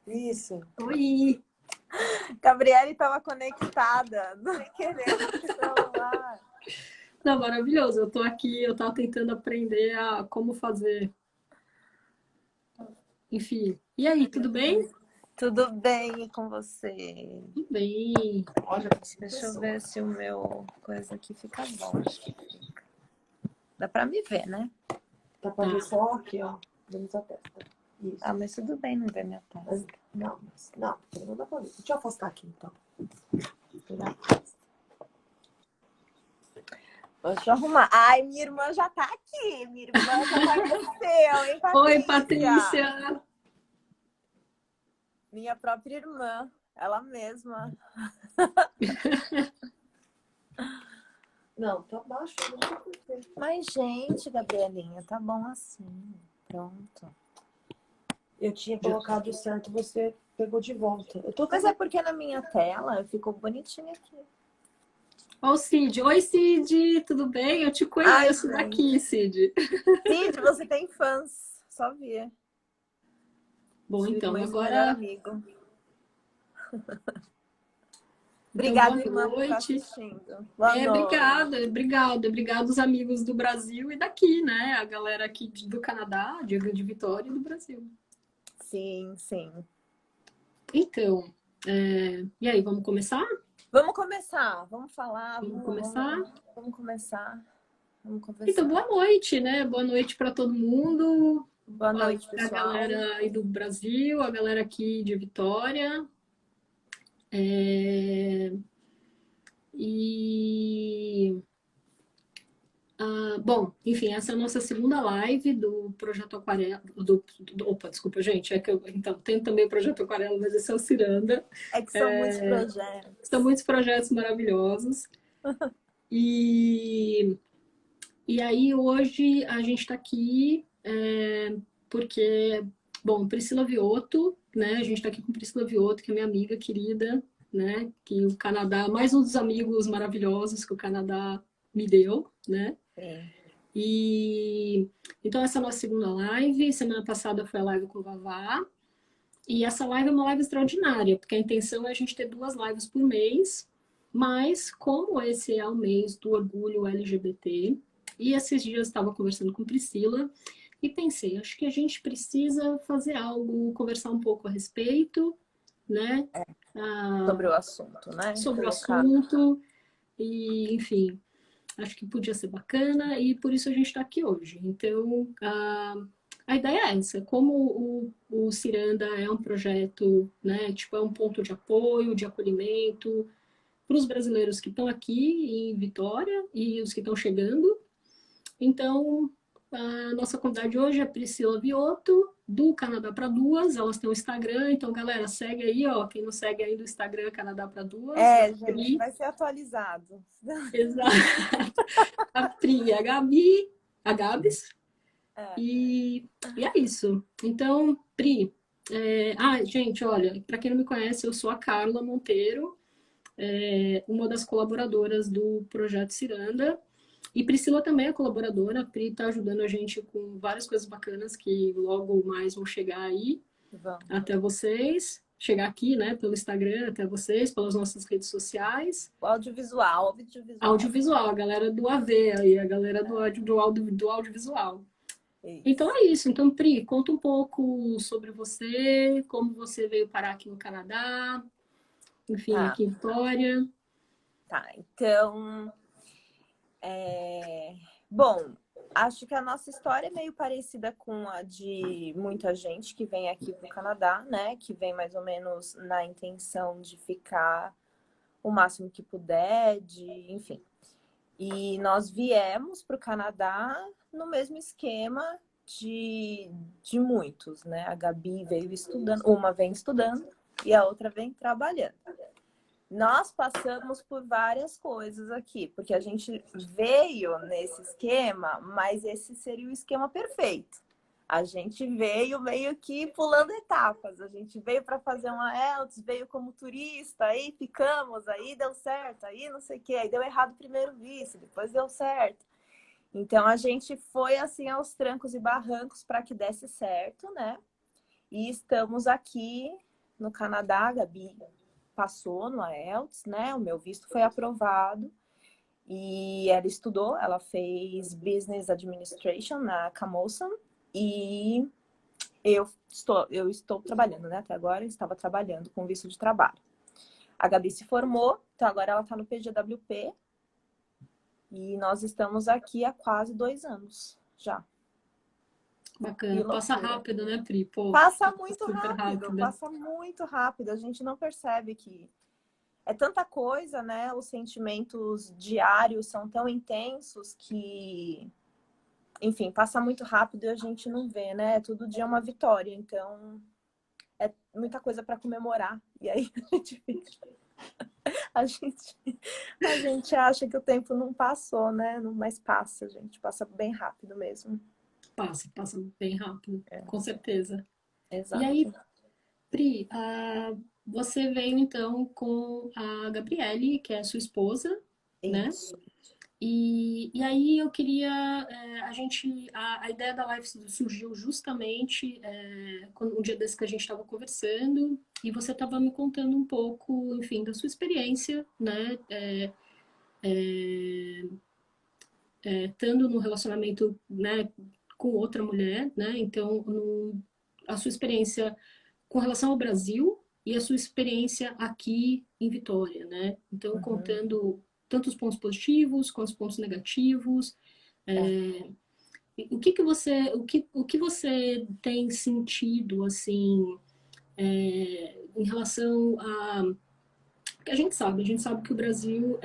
Isso. Oi! Gabriele estava conectada, não querendo o celular. Não, maravilhoso. Eu tô aqui, eu tava tentando aprender a como fazer. Enfim. E aí, tudo bem? Tudo bem com você? Tudo bem. Olha, Deixa eu ver se o meu coisa aqui fica bom. Acho que fica. Dá pra me ver, né? Tá pra ver só aqui, ó. Dentro da testa. Isso. Ah, mas tudo bem não ver minha testa. Não, não dá pra ver. Deixa eu afastar aqui, então. Deixa eu arrumar. Ai, minha irmã já tá aqui. Minha irmã já apareceu, hein, Patrícia? Oi, Patrícia! Minha própria irmã. Ela mesma. Não, tá baixo. Não dá pra ver. Mas, gente, Gabrielinha, tá bom assim. Pronto. Eu tinha colocado certo, você pegou de volta. Eu tô Mas é porque na minha tela ficou bonitinho aqui. Ó o Cid. Oi, Cid! Tudo bem? Eu te conheço Ai, daqui, Cid. Cid, você tem fãs. Só via. Bom, Sua então, irmã e seu melhor agora... amigo. Então, Obrigada, boa irmã, por estar noite. assistindo. Boa noite. Obrigada os amigos do Brasil e daqui, né? A galera aqui do Canadá, de Vitória e do Brasil. Sim, sim. Então, e aí, vamos começar? Vamos começar. Vamos falar. Vamos começar? Vamos começar. Vamos Então, conversar. boa noite, né? Boa noite para todo mundo. Boa noite, A pessoal. galera aí do Brasil, a galera aqui de Vitória. E bom, enfim, essa é a nossa segunda live do Projeto Aquarela. Opa, desculpa, gente. Então, tem também o Projeto Aquarela, mas esse é o Ciranda. É que são muitos projetos. São muitos projetos maravilhosos. E aí, hoje, a gente está aqui porque, bom, Priscila Vioto, né? A gente está aqui com Priscila Vioto, que é minha amiga querida, né? Que o Canadá, mais um dos amigos maravilhosos que o Canadá me deu, né? Sim. E então essa é a nossa segunda live. Semana passada foi a live com o Vavá. E essa live é uma live extraordinária, porque a intenção é a gente ter 2 lives por mês. Mas como esse é o mês do orgulho LGBT, e esses dias eu estava conversando com Priscila e pensei, acho que a gente precisa fazer algo, conversar um pouco a respeito, né? Sobre o assunto, né? Sobre o Colocar. assunto. E, enfim, acho que podia ser bacana e por isso a gente está aqui hoje. Então, a ideia é essa. Como o Ciranda é um projeto, né, tipo, é um ponto de apoio, de acolhimento para os brasileiros que estão aqui em Vitória e os que estão chegando. Então, a nossa convidada hoje é Priscila Vioto, do Canadá para Duas. Elas têm o Instagram, então, galera, segue aí, ó. Quem não segue ainda o Instagram Canadá para Duas. Gente, vai ser atualizado. Exato. A Pri, a Gabi, a Gabs. E é isso. Então, Pri, gente, olha, para quem não me conhece, eu sou a Carla Monteiro, uma das colaboradoras do Projeto Ciranda. E Priscila também é colaboradora. A Pri está ajudando a gente com várias coisas bacanas que logo mais vão chegar aí até vocês. Chegar aqui, né, pelo Instagram até vocês, pelas nossas redes sociais. O audiovisual. Audiovisual, a galera do AV aí, a galera do audiovisual. Isso. Então é isso. Então, Pri, conta um pouco sobre você, como você veio parar aqui no Canadá, enfim, aqui em Vitória. Tá, então... Bom, acho que a nossa história é meio parecida com a de muita gente que vem aqui para o Canadá, né? Que vem mais ou menos na intenção de ficar o máximo que puder, enfim. E nós viemos para o Canadá no mesmo esquema de muitos, né? A Gabi veio estudando, uma vem estudando e a outra vem trabalhando. Nós passamos por várias coisas aqui, porque a gente veio nesse esquema, mas esse seria o esquema perfeito. A gente veio meio que pulando etapas. A gente veio para fazer uma IELTS, veio como turista, aí ficamos, aí deu certo, aí não sei o quê, aí deu errado o primeiro visto, depois deu certo. Então a gente foi assim aos trancos e barrancos para que desse certo, né? E estamos aqui no Canadá, a Gabi passou no IELTS, né? O meu visto foi aprovado. E ela estudou, ela fez Business Administration na Camosun. E eu estou trabalhando, né? Até agora eu estava trabalhando com visto de trabalho. A Gabi se formou, então agora ela está no PGWP. E nós estamos aqui há quase 2 anos já. Bacana. Passa rápido, né, Pri? Pô, passa muito super rápido, passa muito rápido. A gente não percebe que é tanta coisa, né? Os sentimentos diários são tão intensos que, enfim, passa muito rápido e a gente não vê, né? Todo dia é uma vitória, então é muita coisa para comemorar. E aí a gente fica... A gente acha que o tempo não passou, né? Mas passa, gente. Passa bem rápido mesmo. Passa bem rápido, com certeza. Exato. E aí, Pri, você veio então com a Gabriele, que é sua esposa, né? Isso. E aí eu queria, a ideia da live surgiu justamente um dia desse que a gente estava conversando e você estava me contando um pouco, enfim, da sua experiência, né? Estando no relacionamento, né, com outra mulher, né? Então, a sua experiência com relação ao Brasil e a sua experiência aqui em Vitória, né? Então, contando tanto os pontos positivos quanto os pontos negativos. O que você tem sentido, assim, em relação a... Porque a gente sabe que o Brasil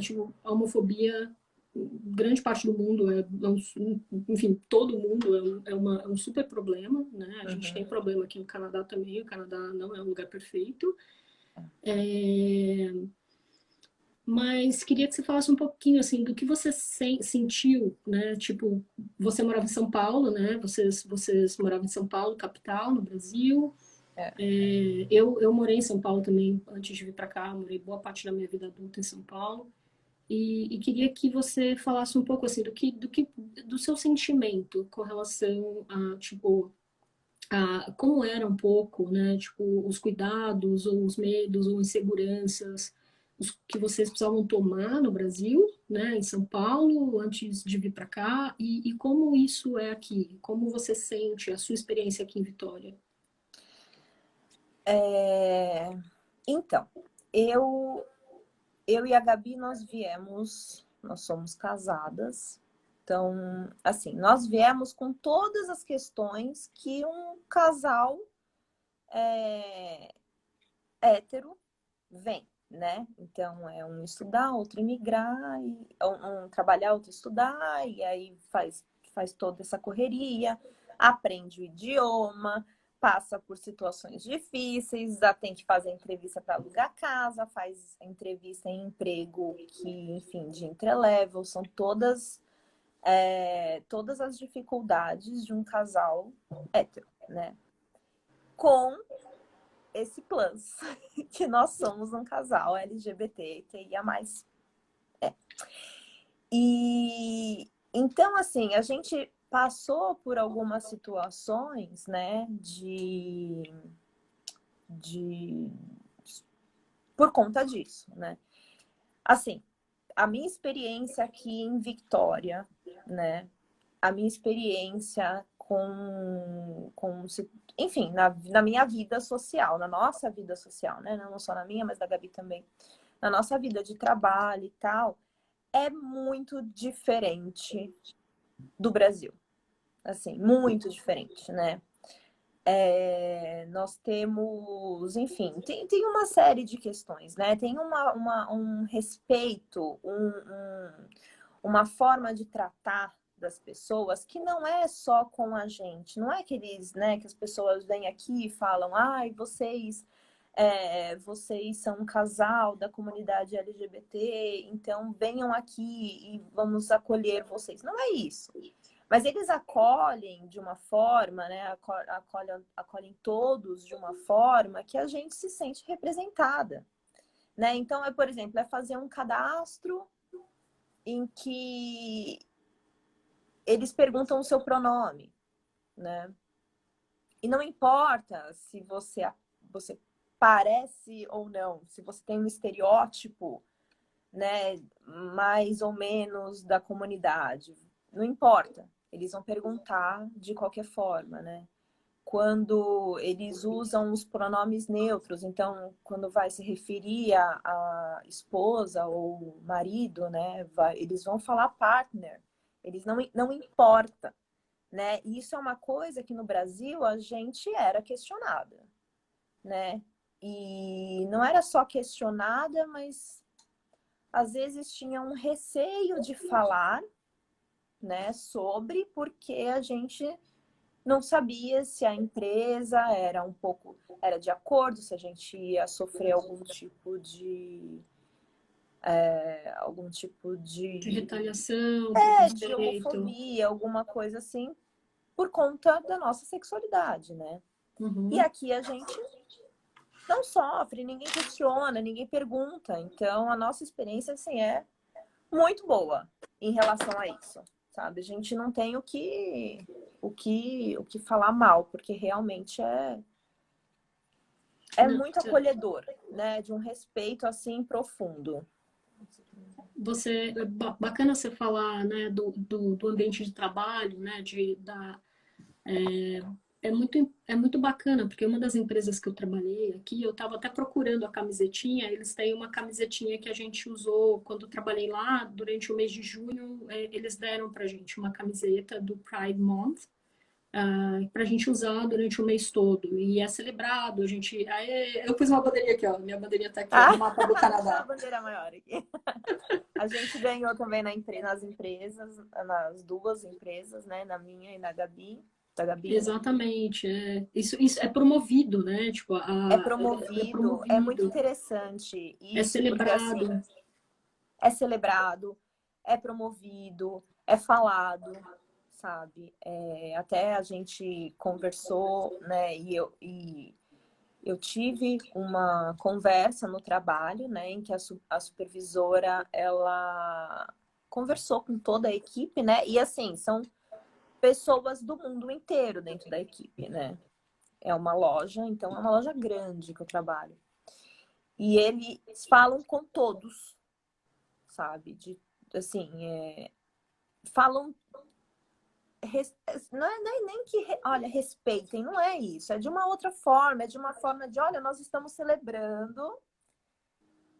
tipo, a homofobia, grande parte do mundo, enfim, todo mundo é um super problema, né? A gente tem problema aqui no Canadá também, o Canadá não é um lugar perfeito. Mas queria que você falasse um pouquinho, assim, do que você sentiu, né? Tipo, você morava em São Paulo, né? Vocês moravam em São Paulo, capital, no Brasil. Eu morei em São Paulo também, antes de vir para cá, morei boa parte da minha vida adulta em São Paulo. E queria que você falasse um pouco, assim, do seu sentimento com relação a, tipo, como era um pouco, né? Tipo, os cuidados, ou os medos, ou inseguranças que vocês precisavam tomar no Brasil, né? Em São Paulo, antes de vir para cá, e como isso é aqui? Como você sente a sua experiência aqui em Vitória? Então, eu e a Gabi, nós somos casadas. Então, assim, nós viemos com todas as questões que um casal hétero vem, né? Então, é um estudar, outro imigrar, um trabalhar, outro estudar, e aí faz toda essa correria, aprende o idioma, passa por situações difíceis, já tem que fazer entrevista para alugar casa, faz entrevista em emprego que, enfim, de entry-level, são todas as dificuldades de um casal hétero, né? Com esse plus, que nós somos um casal LGBTQIA+. E então, assim, a gente passou por algumas situações, né, por conta disso, né? Assim, a minha experiência aqui em Vitória, né? A minha experiência enfim, na minha vida social, na nossa vida social, né? Não só na minha, mas da Gabi também. Na nossa vida de trabalho e tal, é muito diferente do Brasil. Assim, muito diferente, né? Nós temos, enfim, tem uma série de questões, né? Tem um respeito, uma forma de tratar das pessoas que não é só com a gente, não é que né, que as pessoas vêm aqui e falam, ai, vocês são um casal da comunidade LGBT, então venham aqui e vamos acolher vocês. Não é isso. Mas eles acolhem de uma forma, né? Acolhem todos de uma forma que a gente se sente representada, né? Então, por exemplo, fazer um cadastro em que eles perguntam o seu pronome, né? E não importa se você você parece ou não, se você tem um estereótipo, né, mais ou menos da comunidade, não importa, eles vão perguntar de qualquer forma, né? Quando eles usam os pronomes neutros, então, quando vai se referir à esposa ou marido, né, eles vão falar partner, eles não importa, né? E isso é uma coisa que no Brasil a gente era questionada, né? E não era só questionada, mas às vezes tinha um receio de falar, né, sobre, porque a gente não sabia se a empresa era de acordo, se a gente ia sofrer algum tipo De de, retaliação, de preconceito. homofobia, alguma coisa assim, por conta da nossa sexualidade, né? E Uhum. aqui a gente não sofre, ninguém questiona, ninguém pergunta. Então, a nossa experiência, assim, é muito boa em relação a isso, sabe? A gente não tem o que falar mal, porque realmente é Não, muito acolhedor, né? De um respeito, assim, profundo. bacana você falar, né, do ambiente de trabalho, né, é muito bacana, porque uma das empresas que eu trabalhei aqui, eu estava até procurando a camisetinha, eles têm uma camisetinha que a gente usou quando eu trabalhei lá, durante o mês de junho, eles deram pra gente uma camiseta do Pride Month, para a gente usar durante o mês todo. E é celebrado, eu pus uma bandeirinha aqui, ó, minha bandeirinha tá aqui, ó, Ah, o mapa do a Canadá. bandeira maior aqui. A gente ganhou também nas empresas, nas duas empresas, né? Na minha e da Gabi, né? Exatamente, isso é promovido, né? Tipo, é É muito promovido, interessante é isso, porque assim, celebrado. é celebrado, é promovido, é falado, sabe? Até a gente conversou, né? E eu tive uma conversa no trabalho, né? Em que a supervisora, ela conversou com toda a equipe, né? E assim, são pessoas do mundo inteiro dentro da equipe, né? É uma loja, então é uma loja grande que eu trabalho. E eles falam com todos, sabe? Assim, falam. Não é nem que, olha, respeitem, não é isso. É de uma outra forma, é de uma forma de, olha, nós estamos celebrando,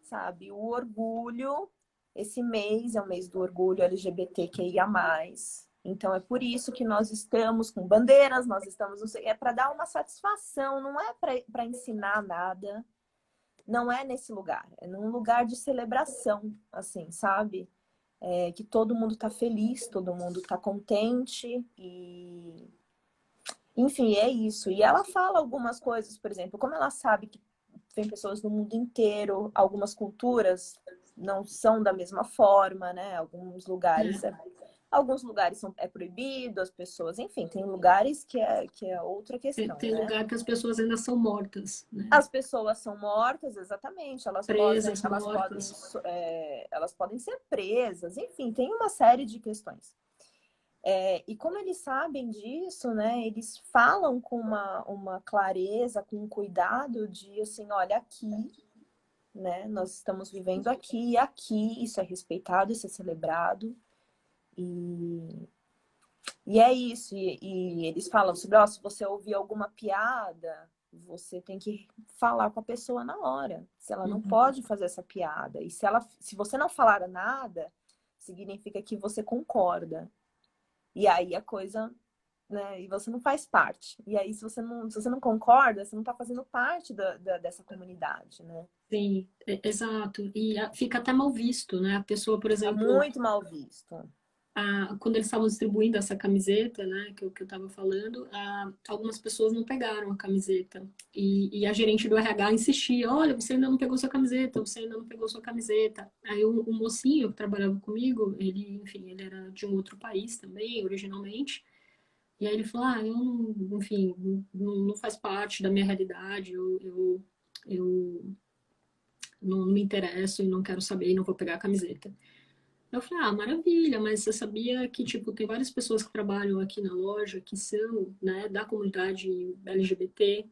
sabe, o orgulho. Esse mês é o mês do orgulho LGBTQIA+. Então é por isso que nós estamos com bandeiras, nós estamos, não sei, é para dar uma satisfação, não é para ensinar nada. Não é nesse lugar, é num lugar de celebração, assim, sabe? Que todo mundo tá feliz, todo mundo tá contente e enfim, é isso. E ela fala algumas coisas, por exemplo, como ela sabe que vem pessoas do mundo inteiro, algumas culturas não são da mesma forma, né? Alguns lugares é proibido, as pessoas, enfim, tem lugares que é outra questão, Tem né? lugar que as pessoas ainda são mortas, né? As pessoas são mortas, exatamente. Presas, mortas. Elas podem ser presas, enfim, tem uma série de questões. E como eles sabem disso, né? Eles falam com uma clareza, com um cuidado de assim, olha, aqui, né? Nós estamos vivendo aqui, e aqui isso é respeitado, isso é celebrado. E é isso. E eles falam sobre, ó, se você ouvir alguma piada, você tem que falar com a pessoa na hora. Se ela não Uhum. pode fazer essa piada. E se você não falar nada, significa que você concorda. E aí a coisa, né? E você não faz parte. E aí, se você não concorda, você não está fazendo parte dessa comunidade, né? Sim, exato. E fica até mal visto, né? A pessoa, por É exemplo, muito mal visto. quando eles estavam distribuindo essa camiseta, né, que eu estava falando, algumas pessoas não pegaram a camiseta. E a gerente do RH insistia: olha, você ainda não pegou sua camiseta, você ainda não pegou sua camiseta. Aí o mocinho que trabalhava comigo, ele, enfim, ele era de um outro país também, originalmente. E aí ele falou: eu não, enfim, não faz parte da minha realidade, eu não me interesso e não quero saber e não vou pegar a camiseta. Eu falei, maravilha, mas você sabia que, tipo, tem várias pessoas que trabalham aqui na loja que são, né, da comunidade LGBT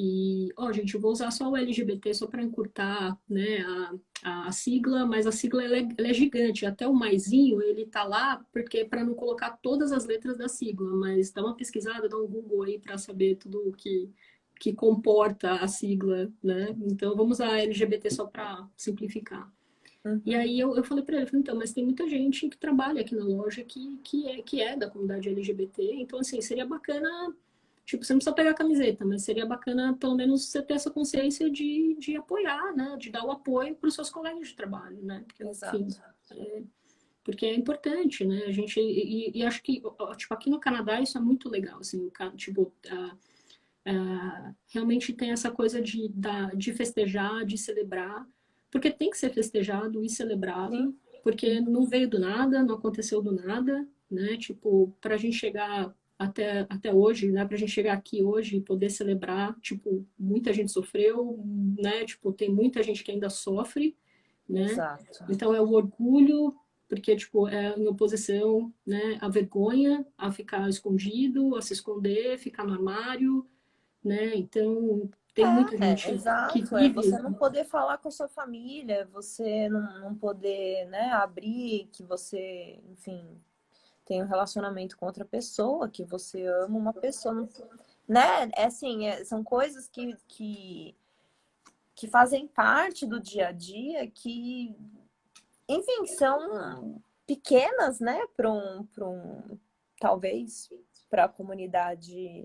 E, ó, gente, eu vou usar só o LGBT só para encurtar, né, a sigla, mas a sigla ela é gigante. Até o maisinho, ele tá lá porque para não colocar todas as letras da sigla, mas dá uma pesquisada, dá um Google aí para saber tudo o que comporta a sigla, né? Então vamos usar LGBT só para simplificar. E Uhum. aí eu falei para ele, falei, então, mas tem muita gente que trabalha aqui na loja que é da comunidade LGBT, então assim, seria bacana, tipo, você não precisa pegar a camiseta, mas seria bacana pelo menos você ter essa consciência de apoiar, né? De dar o apoio para os seus colegas de trabalho, né? Porque, enfim, Exato. porque é importante, né? A gente, e acho que, tipo, aqui no Canadá isso é muito legal, assim, tipo, realmente tem essa coisa de festejar, de celebrar, porque tem que ser festejado e Sim. celebrado, porque não veio do nada, não aconteceu do nada, né? Tipo, para a gente chegar até hoje, né? Para a gente chegar aqui hoje e poder celebrar, tipo, muita gente sofreu, né? Tipo, tem muita gente que ainda sofre, né? Exato. Então é o orgulho, porque, tipo, é em oposição, né? À vergonha, a ficar escondido, a se esconder, ficar no armário, né? Então, tem muita gente que Exato. É vive. você não poder falar com a sua família, você não poder, né, abrir que você, enfim, tem um relacionamento com outra pessoa, que você ama uma pessoa, né? É assim, são coisas que fazem parte do dia a dia, que, enfim, são pequenas, né, talvez para a comunidade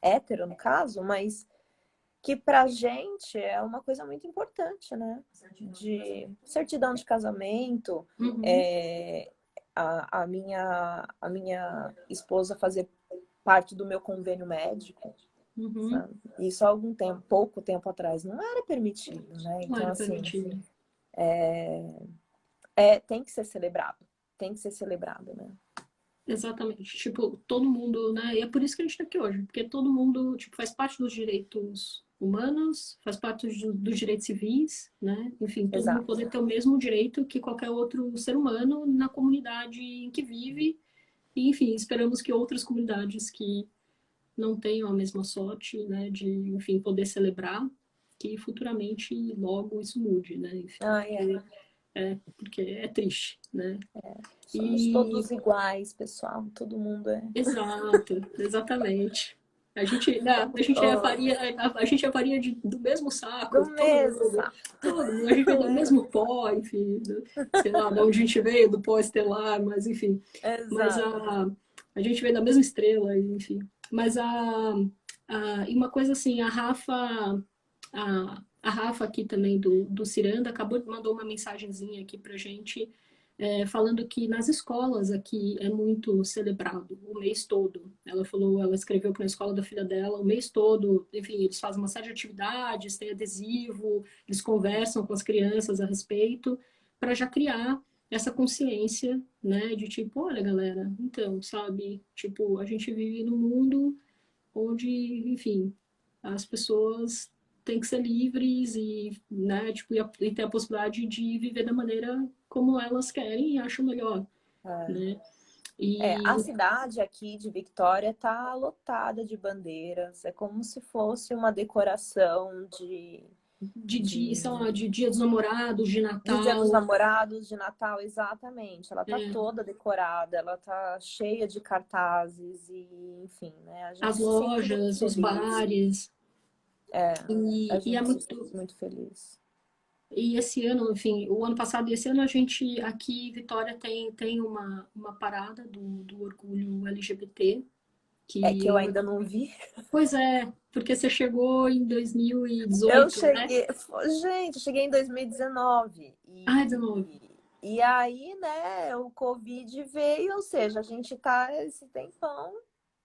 hétero, no caso, mas que pra gente é uma coisa muito importante, né? De certidão de casamento, Uhum, a minha esposa fazer parte do meu convênio médico, uhum. sabe? Isso há algum tempo, pouco tempo atrás, não era permitido, né? Não Então, era assim, permitido. tem que ser celebrado. Tem que ser celebrado, né? Exatamente. Tipo, todo mundo, né? E é por isso que a gente tá aqui hoje, porque todo mundo, tipo, faz parte dos direitos humanos, faz parte dos direitos civis, né? Enfim, todo mundo Exato. poder ter o mesmo direito que qualquer outro ser humano na comunidade em que vive. E, enfim, esperamos que outras comunidades que não tenham a mesma sorte, né, de, enfim, poder celebrar, que futuramente logo isso mude, né? Enfim, Ah, é. porque é triste, né? Somos E todos iguais, pessoal. Todo mundo é. exato, exatamente. A gente, né, Oh, a gente é farinha do mesmo saco, do mesmo, sabe? todo mundo, a gente é do mesmo pó, enfim, sei lá, de onde a gente veio, do pó estelar, mas enfim, mas Exato. a gente veio da mesma estrela, enfim. Mas e uma coisa assim, a Rafa aqui também do Ciranda mandou uma mensagenzinha aqui pra gente, falando que nas escolas aqui é muito celebrado o mês todo. Ela falou, ela escreveu para a escola da filha dela o mês todo. Enfim, eles fazem uma série de atividades, tem adesivo, eles conversam com as crianças a respeito, para já criar essa consciência, né, de tipo, olha, galera, então, sabe, tipo, a gente vive num mundo onde, enfim, as pessoas têm que ser livres e, né, tipo, e ter a possibilidade de viver da maneira como elas querem e acham melhor, né? A E cidade aqui de Victória tá lotada de bandeiras. É como se fosse uma decoração sei de, lá, de Dia dos Namorados, de de Dia dos Natal, Namorados, de Natal, exatamente. Ela tá é, toda decorada, ela tá cheia de cartazes e, enfim, né? A as gente se sente muito lojas, os feliz. bares, A e é gente se muito. sente muito feliz. E esse ano, enfim, o ano passado e esse ano a gente aqui, Vitória, tem uma parada do orgulho LGBT, É que eu que ainda não vi. pois é, porque você chegou em Eu 2018, né? cheguei, gente, eu cheguei em 2019 Ah, 19. e aí, né, o Covid veio, ou seja, a gente tá esse tempão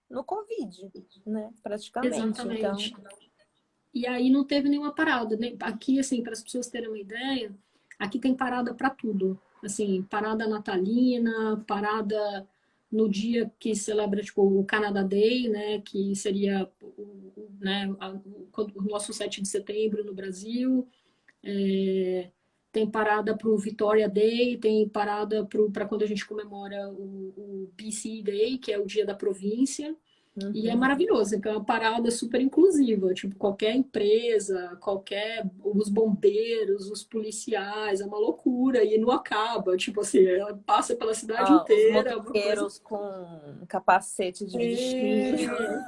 no Covid, né, praticamente. Então, Exatamente. E aí não teve nenhuma parada, né? Aqui, assim, para as pessoas terem uma ideia, aqui tem parada para tudo. Assim, parada natalina, parada no dia que celebra, tipo, o Canada Day, né? Que seria né, o nosso 7 de setembro no Brasil. É, tem parada para o Victoria Day, tem parada para quando a gente comemora o BC Day, que é o dia da província. E é maravilhoso, então é uma parada super inclusiva, tipo, qualquer empresa, os bombeiros, os policiais, é uma loucura e não acaba, tipo assim, ela passa pela cidade Ah, os inteira, é uma coisa... motoqueiros com capacete de bichinho. É...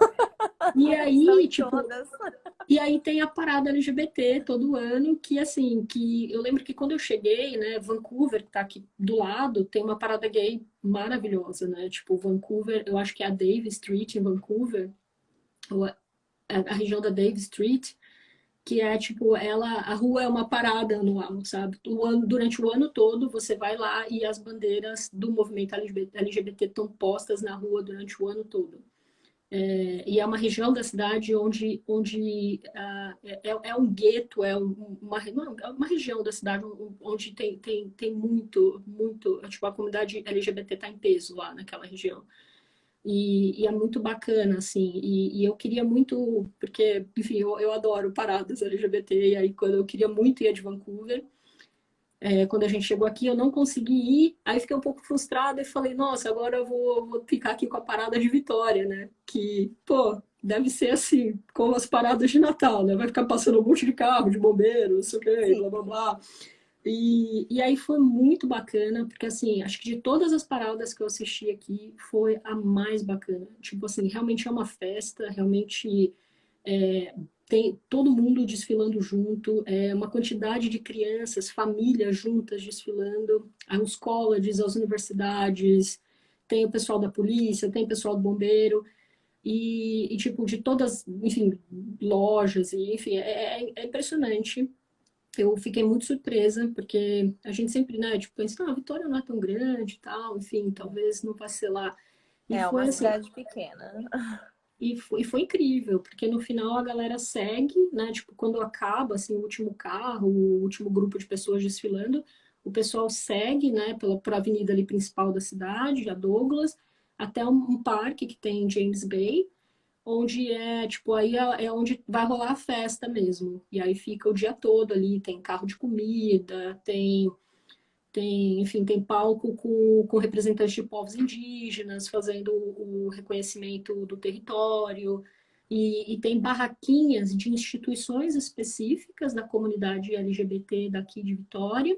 E Estão aí, em tipo, todas. e aí tem a parada LGBT todo ano, que assim, que eu lembro que quando eu cheguei, né, Vancouver, que tá aqui do lado, tem uma parada gay maravilhosa, né? Tipo, Vancouver, eu acho que é a Davie Street em Vancouver, ou a região da Davie Street, que é tipo, a rua é uma parada anual, sabe? Durante o ano todo você vai lá e as bandeiras do movimento LGBT estão postas na rua durante o ano todo. E é uma região da cidade onde é um gueto, não, é uma região da cidade onde tem muito, tipo, a comunidade LGBT está em peso lá naquela região. E é muito bacana, assim, e eu queria muito, porque, enfim, eu adoro paradas LGBT, e aí quando eu queria muito ir de Vancouver, quando a gente chegou aqui, eu não consegui ir, aí fiquei um pouco frustrada e falei, nossa, agora eu vou ficar aqui com a parada de Vitória, né? Que, pô, deve ser assim, como as paradas de Natal, né? Vai ficar passando um monte de carro, de bombeiro, não sei o quê, Sim. blá blá blá. E aí foi muito bacana, porque assim, acho que de todas as paradas que eu assisti aqui, foi a mais bacana. Tipo assim, realmente é uma festa, realmente é, tem todo mundo desfilando junto, uma quantidade de crianças, famílias juntas desfilando, aos colleges, às universidades, tem o pessoal da polícia, tem o pessoal do bombeiro, tipo, de todas, enfim, lojas, e enfim, é impressionante. Eu fiquei muito surpresa, porque a gente sempre, né, tipo, pensa, a Vitória não é tão grande e tal, enfim, talvez não vai ser lá. E É uma foi assim, cidade pequena. e foi incrível, porque no final a galera segue, né? Tipo, quando acaba assim, o último carro, o último grupo de pessoas desfilando, o pessoal segue, né, pela avenida ali principal da cidade, a Douglas, até um parque que tem em James Bay, onde tipo, aí é onde vai rolar a festa mesmo. E aí fica o dia todo ali, tem carro de comida, enfim, tem palco com representantes de povos indígenas fazendo o reconhecimento do território, e tem barraquinhas de instituições específicas da comunidade LGBT daqui de Vitória,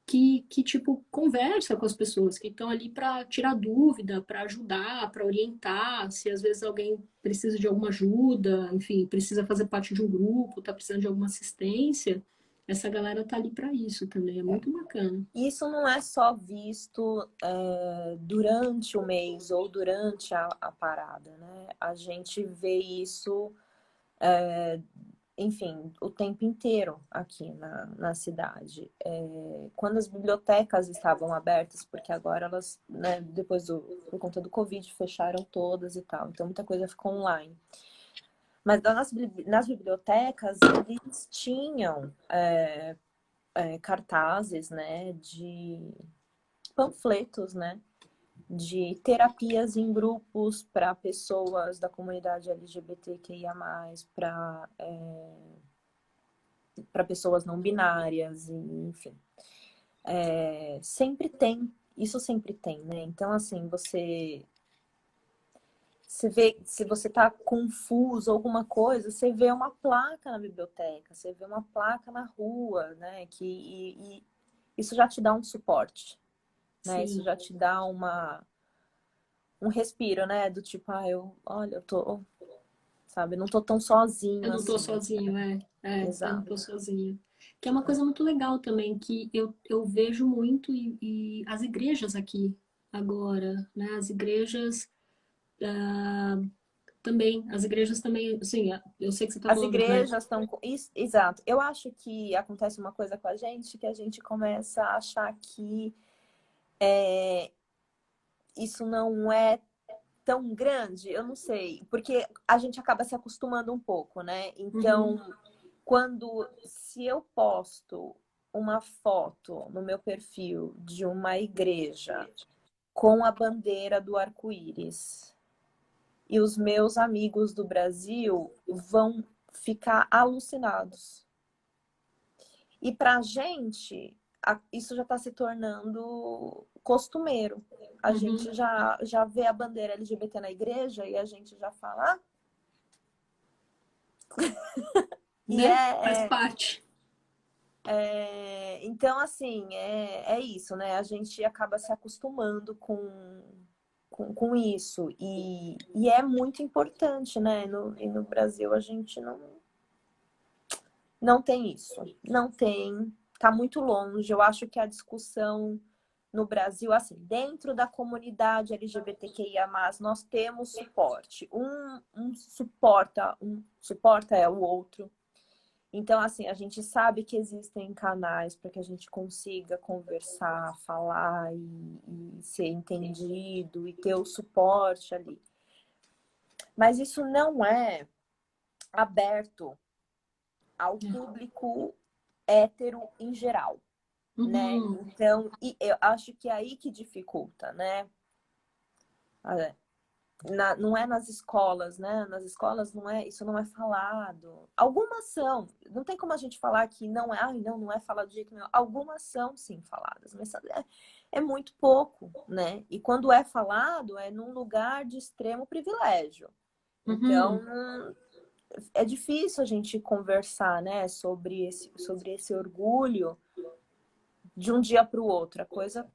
tipo, conversa com as pessoas que estão ali para tirar dúvida, para ajudar, para orientar, se às vezes alguém precisa de alguma ajuda, enfim, precisa fazer parte de um grupo, está precisando de alguma assistência, essa galera tá ali para isso também, é muito bacana. Isso não é só visto durante o mês ou durante a parada, né? A gente vê isso, enfim, o tempo inteiro aqui na cidade. Quando as bibliotecas estavam abertas, porque agora elas, né, por conta do Covid, fecharam todas e tal, então muita coisa ficou online. Mas nas bibliotecas, eles tinham cartazes, né, de panfletos, né, de terapias em grupos para pessoas da comunidade LGBTQIA+, para pessoas não binárias, enfim. Sempre tem, isso sempre tem, né? Então, assim, você vê, se você está confuso alguma coisa, você vê uma placa na biblioteca, você vê uma placa na rua, né? E isso já te dá um suporte, né? Isso Sim, já te dá um respiro, né? Do tipo, olha, eu tô, sabe, não tô tão eu sozinho não tô assim. sozinho, eu não Exato. tô sozinho. Que é uma coisa muito legal também, que eu vejo muito, e as igrejas aqui agora, né? As igrejas também, assim, eu sei que você tá As falando, né? igrejas estão. Exato. Eu acho que acontece uma coisa com a gente que a gente começa a achar que isso não é tão grande, eu não sei, porque a gente acaba se acostumando um pouco, né? Uhum, Então, se eu posto uma foto no meu perfil de uma igreja com a bandeira do arco-íris e os meus amigos do Brasil vão ficar alucinados. E para a gente, isso já está se tornando costumeiro. A Uhum. gente já vê a bandeira LGBT na igreja e a gente já fala. E Né? Faz parte. então, assim, é isso, né? A gente acaba se acostumando com isso. E é muito importante, né? E no Brasil a gente não tem isso. Não tem. Tá muito longe. Eu acho que a discussão no Brasil, assim, dentro da comunidade LGBTQIA+, nós temos suporte. Um suporta o outro. Então, assim, a gente sabe que existem canais para que a gente consiga conversar, falar e ser entendido e ter o suporte ali. Mas isso não é aberto ao público hétero em geral, né? Uhum. Então, e eu acho que é aí que dificulta, né? Não é nas escolas, né? Nas escolas isso não é falado. Algumas são, não tem como a gente falar que não é, não é falado de jeito nenhum. Algumas são sim faladas, mas é muito pouco, né? E quando é falado, é num lugar de extremo privilégio. Então, Uhum. é difícil a gente conversar, né, sobre esse orgulho de um dia para o outro. A coisa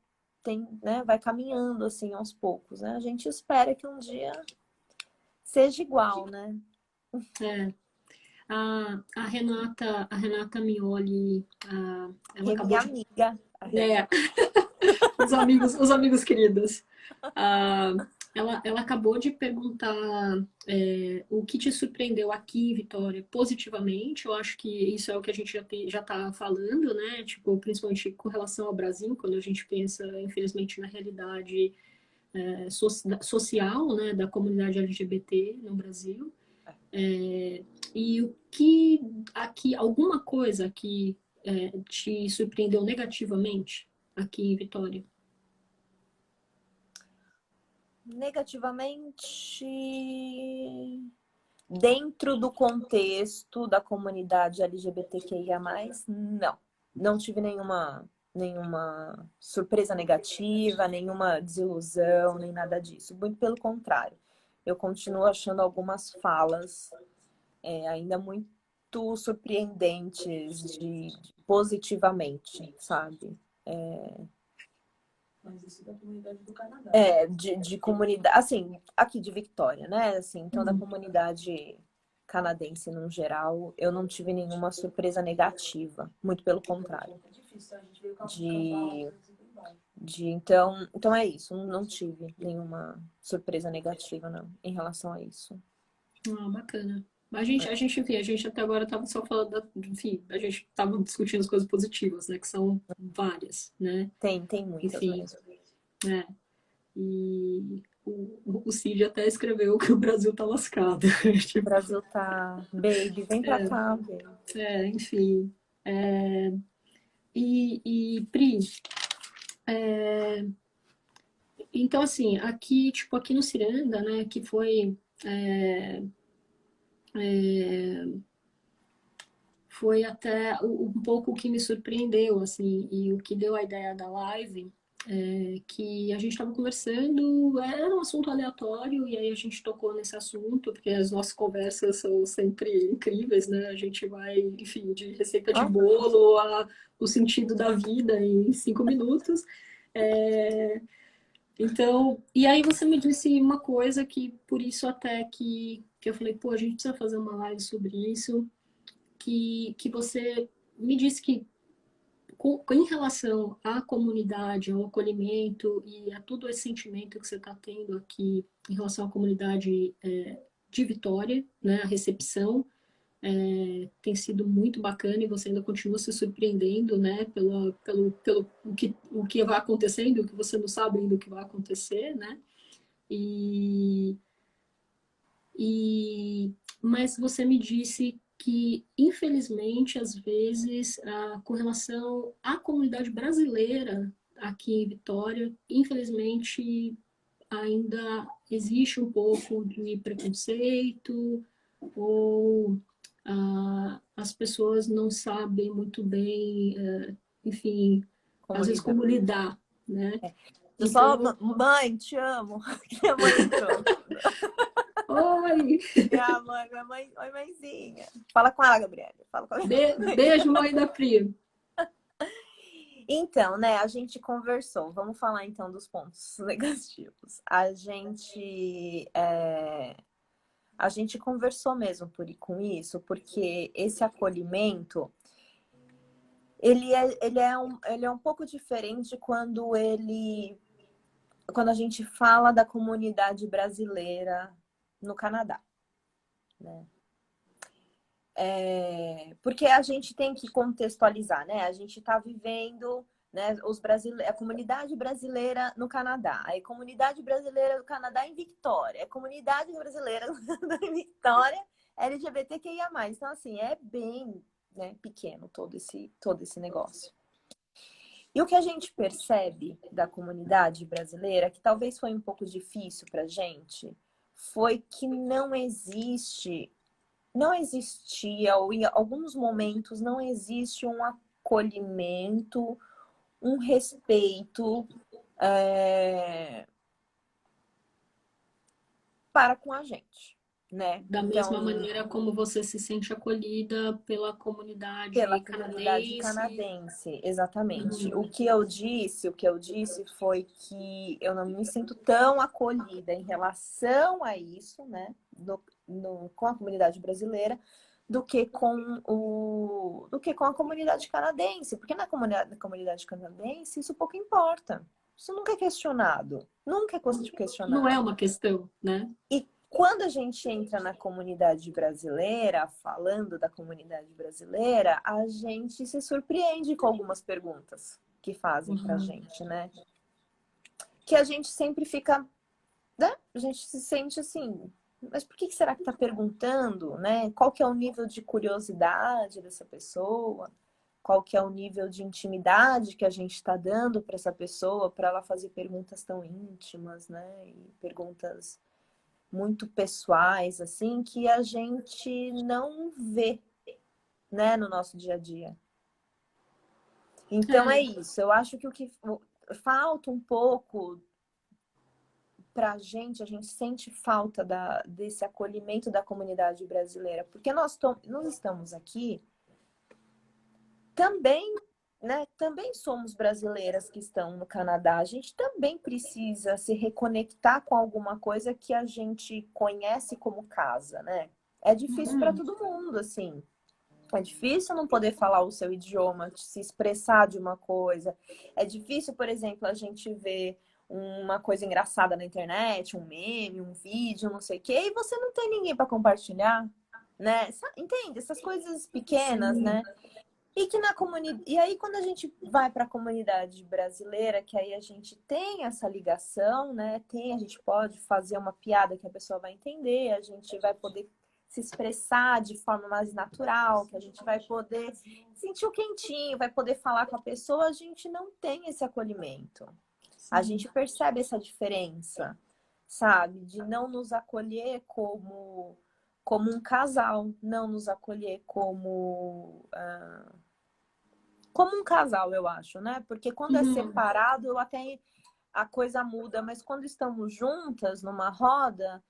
né, vai caminhando assim aos poucos, né? A gente espera que um dia seja igual, né? É. A Renata Mioli, ela É acabou minha de. amiga, a É, Renata. os amigos queridos. Ah, ela acabou de perguntar o que te surpreendeu aqui, Vitória, positivamente. Eu acho que isso é o que a gente já tá falando, né? Tipo, principalmente com relação ao Brasil, quando a gente pensa, infelizmente, na realidade social, né, da comunidade LGBT no Brasil. E o que aqui, alguma coisa que te surpreendeu negativamente aqui em Vitória? Negativamente, dentro do contexto da comunidade LGBTQIA+, não. Não tive nenhuma surpresa negativa, nenhuma desilusão, nem nada disso. Muito pelo contrário. Eu continuo achando algumas falas ainda muito surpreendentes positivamente, sabe? Mas isso da comunidade do Canadá. De comunidade, assim, aqui de Victoria, né? Assim, então, da Uhum. comunidade canadense no geral, eu não tive nenhuma surpresa negativa, muito pelo contrário. É difícil, a gente veio com a De, cavalo, então é isso, não tive nenhuma surpresa negativa, não, em relação a isso. Ah, bacana. Enfim, a gente até agora estava só falando, enfim, a gente estava discutindo as coisas positivas, né, que são várias, né, Tem muitas enfim, mesmo. né, e o Cid até escreveu que o Brasil tá lascado, O tipo, Brasil tá, baby, vem pra cá, baby. enfim, Pri, então assim, aqui, tipo, aqui no Ciranda, né, que foi foi até um pouco o que me surpreendeu, assim, e o que deu a ideia da live, que a gente estava conversando, era um assunto aleatório, e aí a gente tocou nesse assunto, porque as nossas conversas são sempre incríveis, né? A gente vai, enfim, de receita de Ah, bolo a o sentido da vida em 5 minutos. Então, e aí você me disse uma coisa que, por isso até que eu falei, pô, a gente precisa fazer uma live sobre isso, que você me disse que em relação à comunidade, ao acolhimento e a todo esse sentimento que você está tendo aqui em relação à comunidade de Vitória, né, a recepção tem sido muito bacana e você ainda continua se surpreendendo, né, pelo o que vai acontecendo, o que você não sabe ainda o que vai acontecer, né, e, e mas você me disse que, infelizmente, às vezes, com relação à comunidade brasileira aqui em Vitória, infelizmente, ainda existe um pouco de preconceito ou as pessoas não sabem muito bem, enfim, como às vezes lidar? como lidar, né? Eu só, Então, mãe, te amo. Minha mãe entrou. oi! Minha mãe, oi, mãezinha. Fala com ela, Gabriela. Fala com ela. Beijo, mãe da Pri. Então, né, a gente conversou. Vamos falar então dos pontos negativos. A gente conversou mesmo com isso, porque esse acolhimento, ele é um pouco diferente quando a gente fala da comunidade brasileira no Canadá, né? Porque a gente tem que contextualizar, né? A gente está vivendo, né, a comunidade brasileira no Canadá, a comunidade brasileira do Canadá em Victoria, a comunidade brasileira em Victoria LGBTQIA+. Então, assim, é bem, né, pequeno todo esse negócio. E o que a gente percebe da comunidade brasileira, que talvez foi um pouco difícil para a gente, foi que não existia, ou em alguns momentos não existe um acolhimento, um respeito para com a gente, né? Da mesma Então, maneira como você se sente acolhida pela comunidade pela comunidade canadense. canadense, exatamente. Uhum. O que eu disse foi que eu não me sinto tão acolhida em relação a isso, né? Com a comunidade brasileira, do que com a comunidade canadense, porque na comunidade canadense isso pouco importa. Isso nunca é questionado. Nunca é Não é questionado. uma questão, né? E quando a gente entra na comunidade brasileira, falando da comunidade brasileira, a gente se surpreende com algumas perguntas que fazem pra gente, né? Que a gente sempre fica, né? A gente se sente assim, mas por que será que tá perguntando, né? Qual que é o nível de curiosidade dessa pessoa? Qual que é o nível de intimidade que a gente está dando para essa pessoa, para ela fazer perguntas tão íntimas, né? E perguntas muito pessoais, assim, que a gente não vê, né, no nosso dia a dia. Então é isso. Eu acho que o que falta um pouco pra gente, a gente sente falta desse acolhimento da comunidade brasileira, porque nós estamos aqui também, né? Também somos brasileiras que estão no Canadá. A gente também precisa se reconectar com alguma coisa que a gente conhece como casa, né? É difícil para todo mundo, assim. É difícil não poder falar o seu idioma, se expressar de uma coisa. É difícil, por exemplo, a gente ver uma coisa engraçada na internet, um meme, um vídeo, não sei o quê, e você não tem ninguém para compartilhar, né? Entende? Essas coisas pequenas, Sim. né? E que na comunidade, e aí quando a gente vai para a comunidade brasileira, que aí a gente tem essa ligação, né? A gente pode fazer uma piada que a pessoa vai entender, a gente vai poder se expressar de forma mais natural, que a gente vai poder sentir o quentinho, vai poder falar com a pessoa, a gente não tem esse acolhimento. A gente percebe essa diferença, sabe? De não nos acolher como um casal, não nos acolher como um casal, eu acho, né? Porque quando é separado, até a coisa muda, mas quando estamos juntas numa roda,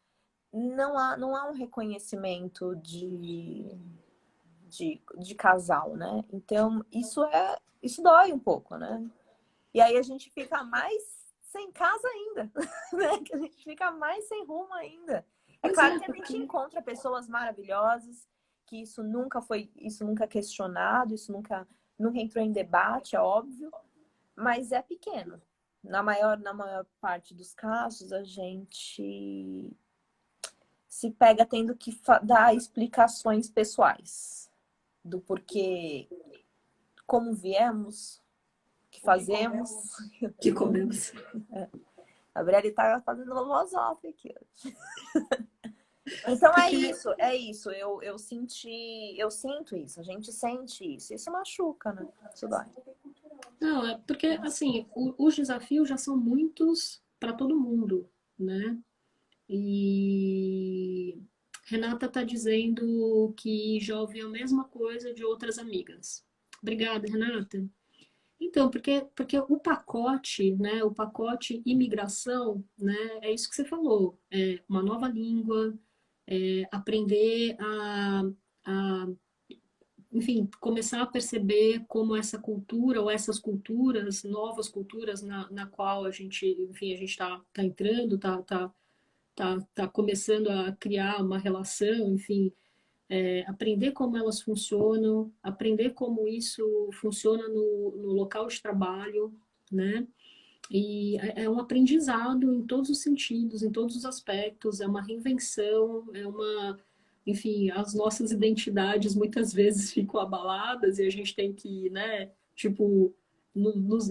não há um reconhecimento de casal, né? Então, isso dói um pouco, né? E aí a gente fica mais sem casa ainda, né? Que a gente fica mais sem rumo ainda. É claro que a gente encontra pessoas maravilhosas, que isso nunca é questionado, isso nunca entrou em debate, é óbvio, mas é pequeno. Na maior parte dos casos, a gente se pega tendo que dar explicações pessoais do porquê, como viemos, o que fazemos. Que comemos. A Brielle tá fazendo voz off aqui hoje. Então é isso. Eu sinto isso, a gente sente isso. Isso machuca, né? Isso dói. Não, é porque, assim, os desafios já são muitos para todo mundo, né? E Renata está dizendo que já ouviu a mesma coisa de outras amigas. Obrigada, Renata. Então, porque o pacote, né, o pacote imigração, né, é isso que você falou, é uma nova língua, aprender a, enfim, começar a perceber como essa cultura ou essas culturas, novas culturas na qual a gente, enfim, a gente está entrando, tá começando a criar uma relação, enfim, aprender como elas funcionam, aprender como isso funciona no local de trabalho, né? E é um aprendizado em todos os sentidos, em todos os aspectos, é uma reinvenção, enfim, as nossas identidades muitas vezes ficam abaladas e a gente tem que, né, tipo,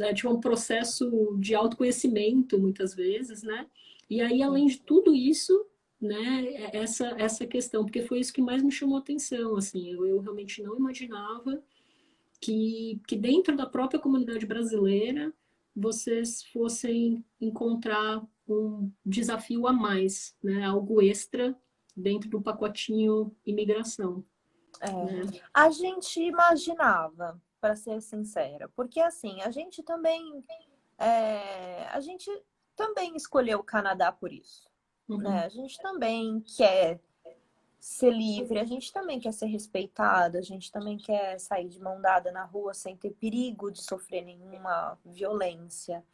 é tipo um processo de autoconhecimento muitas vezes, né? E aí, além de tudo isso, né, essa questão, porque foi isso que mais me chamou a atenção, assim, eu realmente não imaginava que dentro da própria comunidade brasileira vocês fossem encontrar um desafio a mais, né? Algo extra dentro do pacotinho imigração. Né? A gente imaginava, para ser sincera, porque assim, a gente também escolheu o Canadá por isso, né? A gente também quer ser livre, a gente também quer ser respeitado, a gente também quer sair de mão dada na rua sem ter perigo de sofrer nenhuma violência.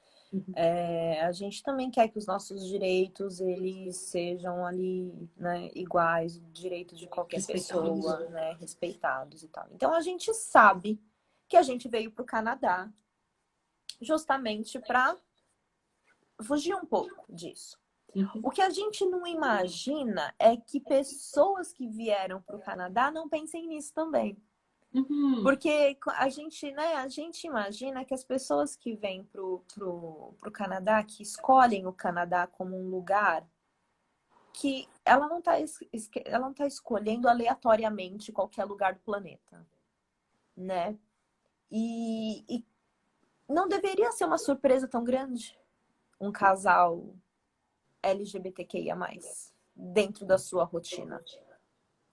A gente também quer que os nossos direitos eles sejam ali, né, iguais, o direito de qualquer pessoa, né, respeitados e tal. Então a gente sabe que a gente veio para o Canadá justamente para fugir um pouco disso. O que a gente não imagina é que pessoas que vieram para o Canadá não pensem nisso também. Porque a gente, né, a gente imagina que as pessoas que vêm pro Canadá, que escolhem o Canadá como um lugar, que ela não tá escolhendo aleatoriamente qualquer lugar do planeta, né? E não deveria ser uma surpresa tão grande um casal LGBTQIA+, dentro da sua rotina,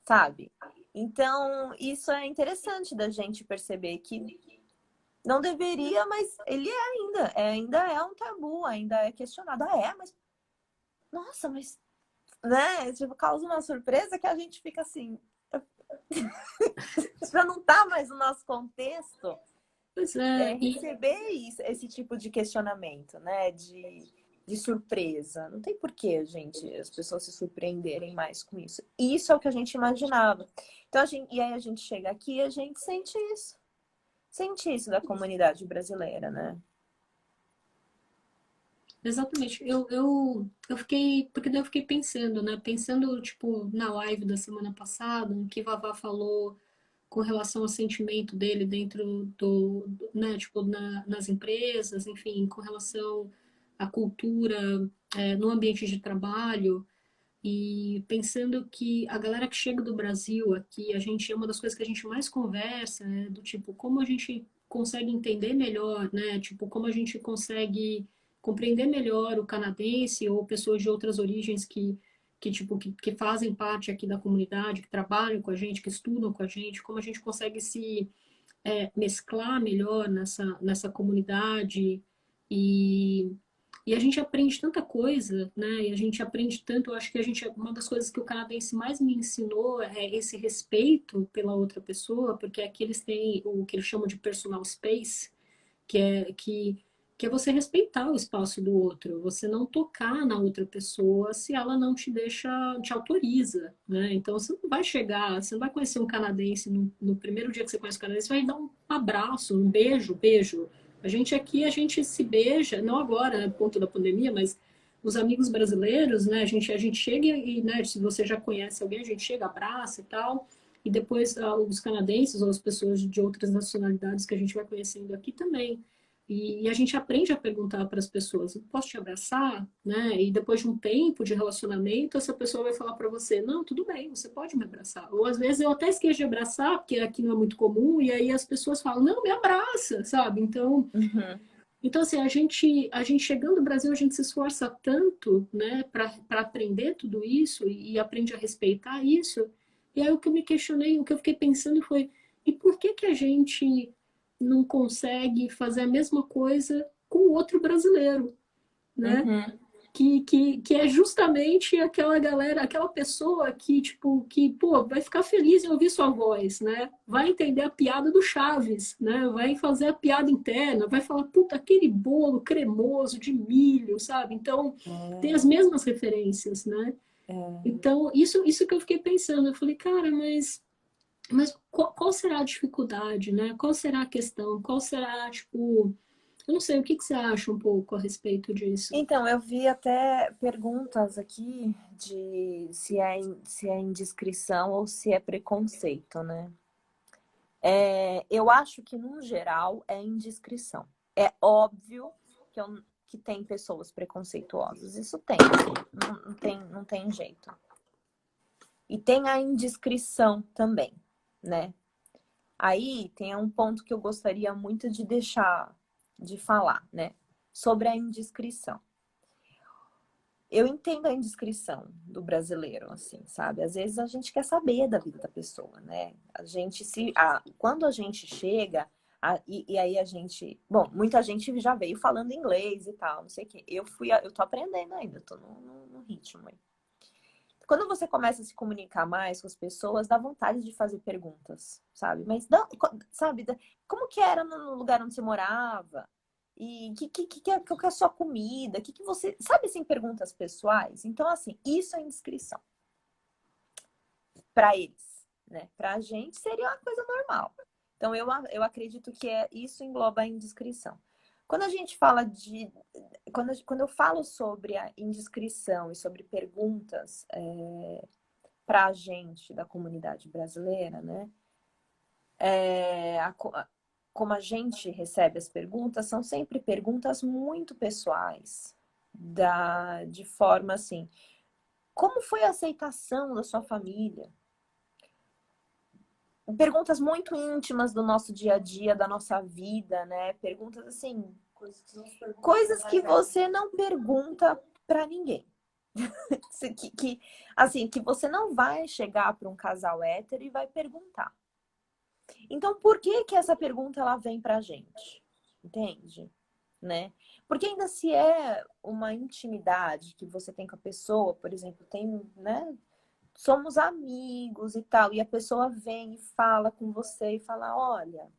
sabe? Então, isso é interessante da gente perceber que não deveria, mas ele ainda é um tabu, ainda é questionado. Mas nossa, mas né? Tipo, causa uma surpresa que a gente fica assim, já não tá mais no nosso contexto. Pois é, Receber esse tipo de questionamento, né? De surpresa. Não tem porquê, as pessoas se surpreenderem mais com isso. E isso é o que a gente imaginava. Então, e aí a gente chega aqui e a gente sente isso. Sente isso da comunidade brasileira, né? exatamente. Eu fiquei, porque daí eu fiquei pensando, né? Pensando, tipo, na live da semana passada, no que Vavá falou com relação ao sentimento dele dentro né, tipo, nas empresas, enfim, com relação à cultura, no ambiente de trabalho, e pensando que a galera que chega do Brasil aqui, a gente, é uma das coisas que a gente mais conversa, né, do tipo, como a gente consegue entender melhor, né, tipo, como a gente consegue compreender melhor o canadense ou pessoas de outras origens que fazem parte aqui da comunidade, que trabalham com a gente, que estudam com a gente, como a gente consegue se mesclar melhor nessa comunidade e, e a gente aprende tanta coisa, né? E a gente aprende tanto, eu acho que uma das coisas que o canadense mais me ensinou é esse respeito pela outra pessoa, porque aqui eles têm o que eles chamam de personal space, que é que é você respeitar o espaço do outro, você não tocar na outra pessoa se ela não te deixa, te autoriza, né? Então você não vai chegar, você não vai conhecer um canadense no primeiro dia que você conhece um canadense, você vai dar um abraço, um beijo, beijo. A gente aqui, a gente se beija, não agora, né, por conta da pandemia, mas os amigos brasileiros, né? A gente chega e, né, se você já conhece alguém, a gente chega, abraça e tal. E depois os canadenses ou as pessoas de outras nacionalidades que a gente vai conhecendo aqui também. E a gente aprende a perguntar para as pessoas: posso te abraçar? Né? E depois de um tempo de relacionamento, essa pessoa vai falar para você: não, tudo bem, você pode me abraçar. Ou às vezes eu até esqueço de abraçar, porque aqui não é muito comum, e aí as pessoas falam: não, me abraça, sabe? Então assim, a gente chegando no Brasil, a gente se esforça tanto, né, para aprender tudo isso e aprende a respeitar isso. E aí o que eu me questionei, o que eu fiquei pensando foi: e por que que a gente não consegue fazer a mesma coisa com o outro brasileiro, né? Uhum. Que é justamente aquela galera, aquela pessoa que, tipo, que, pô, vai ficar feliz em ouvir sua voz, né? Vai entender a piada do Chaves, né? Vai fazer a piada interna, vai falar, puta, aquele bolo cremoso de milho, sabe? Então, tem as mesmas referências, né? Então, isso que eu fiquei pensando, eu falei, cara, mas qual será a dificuldade, né? Qual será a questão? Qual será, tipo, eu não sei, o que que você acha um pouco a respeito disso? Então, eu vi até perguntas aqui de se é indiscrição ou se é preconceito, né? Eu acho que, no geral, é indiscrição. É óbvio que tem pessoas preconceituosas. Isso tem. Não tem jeito. E tem a indiscrição também, né? Aí tem um ponto que eu gostaria muito de deixar de falar, né? Sobre a indiscrição. Eu entendo a indiscrição do brasileiro, assim, sabe? Às vezes a gente quer saber da vida da pessoa, né? Quando a gente chega, e aí a gente... Bom, muita gente já veio falando inglês e tal, não sei o quê. Eu tô aprendendo ainda, eu tô no ritmo aí. Quando você começa a se comunicar mais com as pessoas, dá vontade de fazer perguntas, sabe? Mas, sabe, como que era no lugar onde você morava? E qual que é a sua comida? Que você... Sabe, assim, perguntas pessoais? Então, assim, isso é indiscrição. Para eles, né? Pra gente seria uma coisa normal. Então, eu acredito que isso engloba a indiscrição. Quando a gente fala de... Quando eu falo sobre a indiscrição e sobre perguntas para a gente da comunidade brasileira, né? Como a gente recebe as perguntas, são sempre perguntas muito pessoais, de forma assim, como foi a aceitação da sua família? Perguntas muito íntimas do nosso dia a dia, da nossa vida, né? Perguntas assim, coisas que você não pergunta para ninguém. Assim, que você não vai chegar para um casal hétero e vai perguntar. Então, por que que essa pergunta ela vem pra gente? Entende? Né? Porque ainda se é uma intimidade que você tem com a pessoa, por exemplo, né? Somos amigos e tal, e a pessoa vem e fala com você e fala, olha,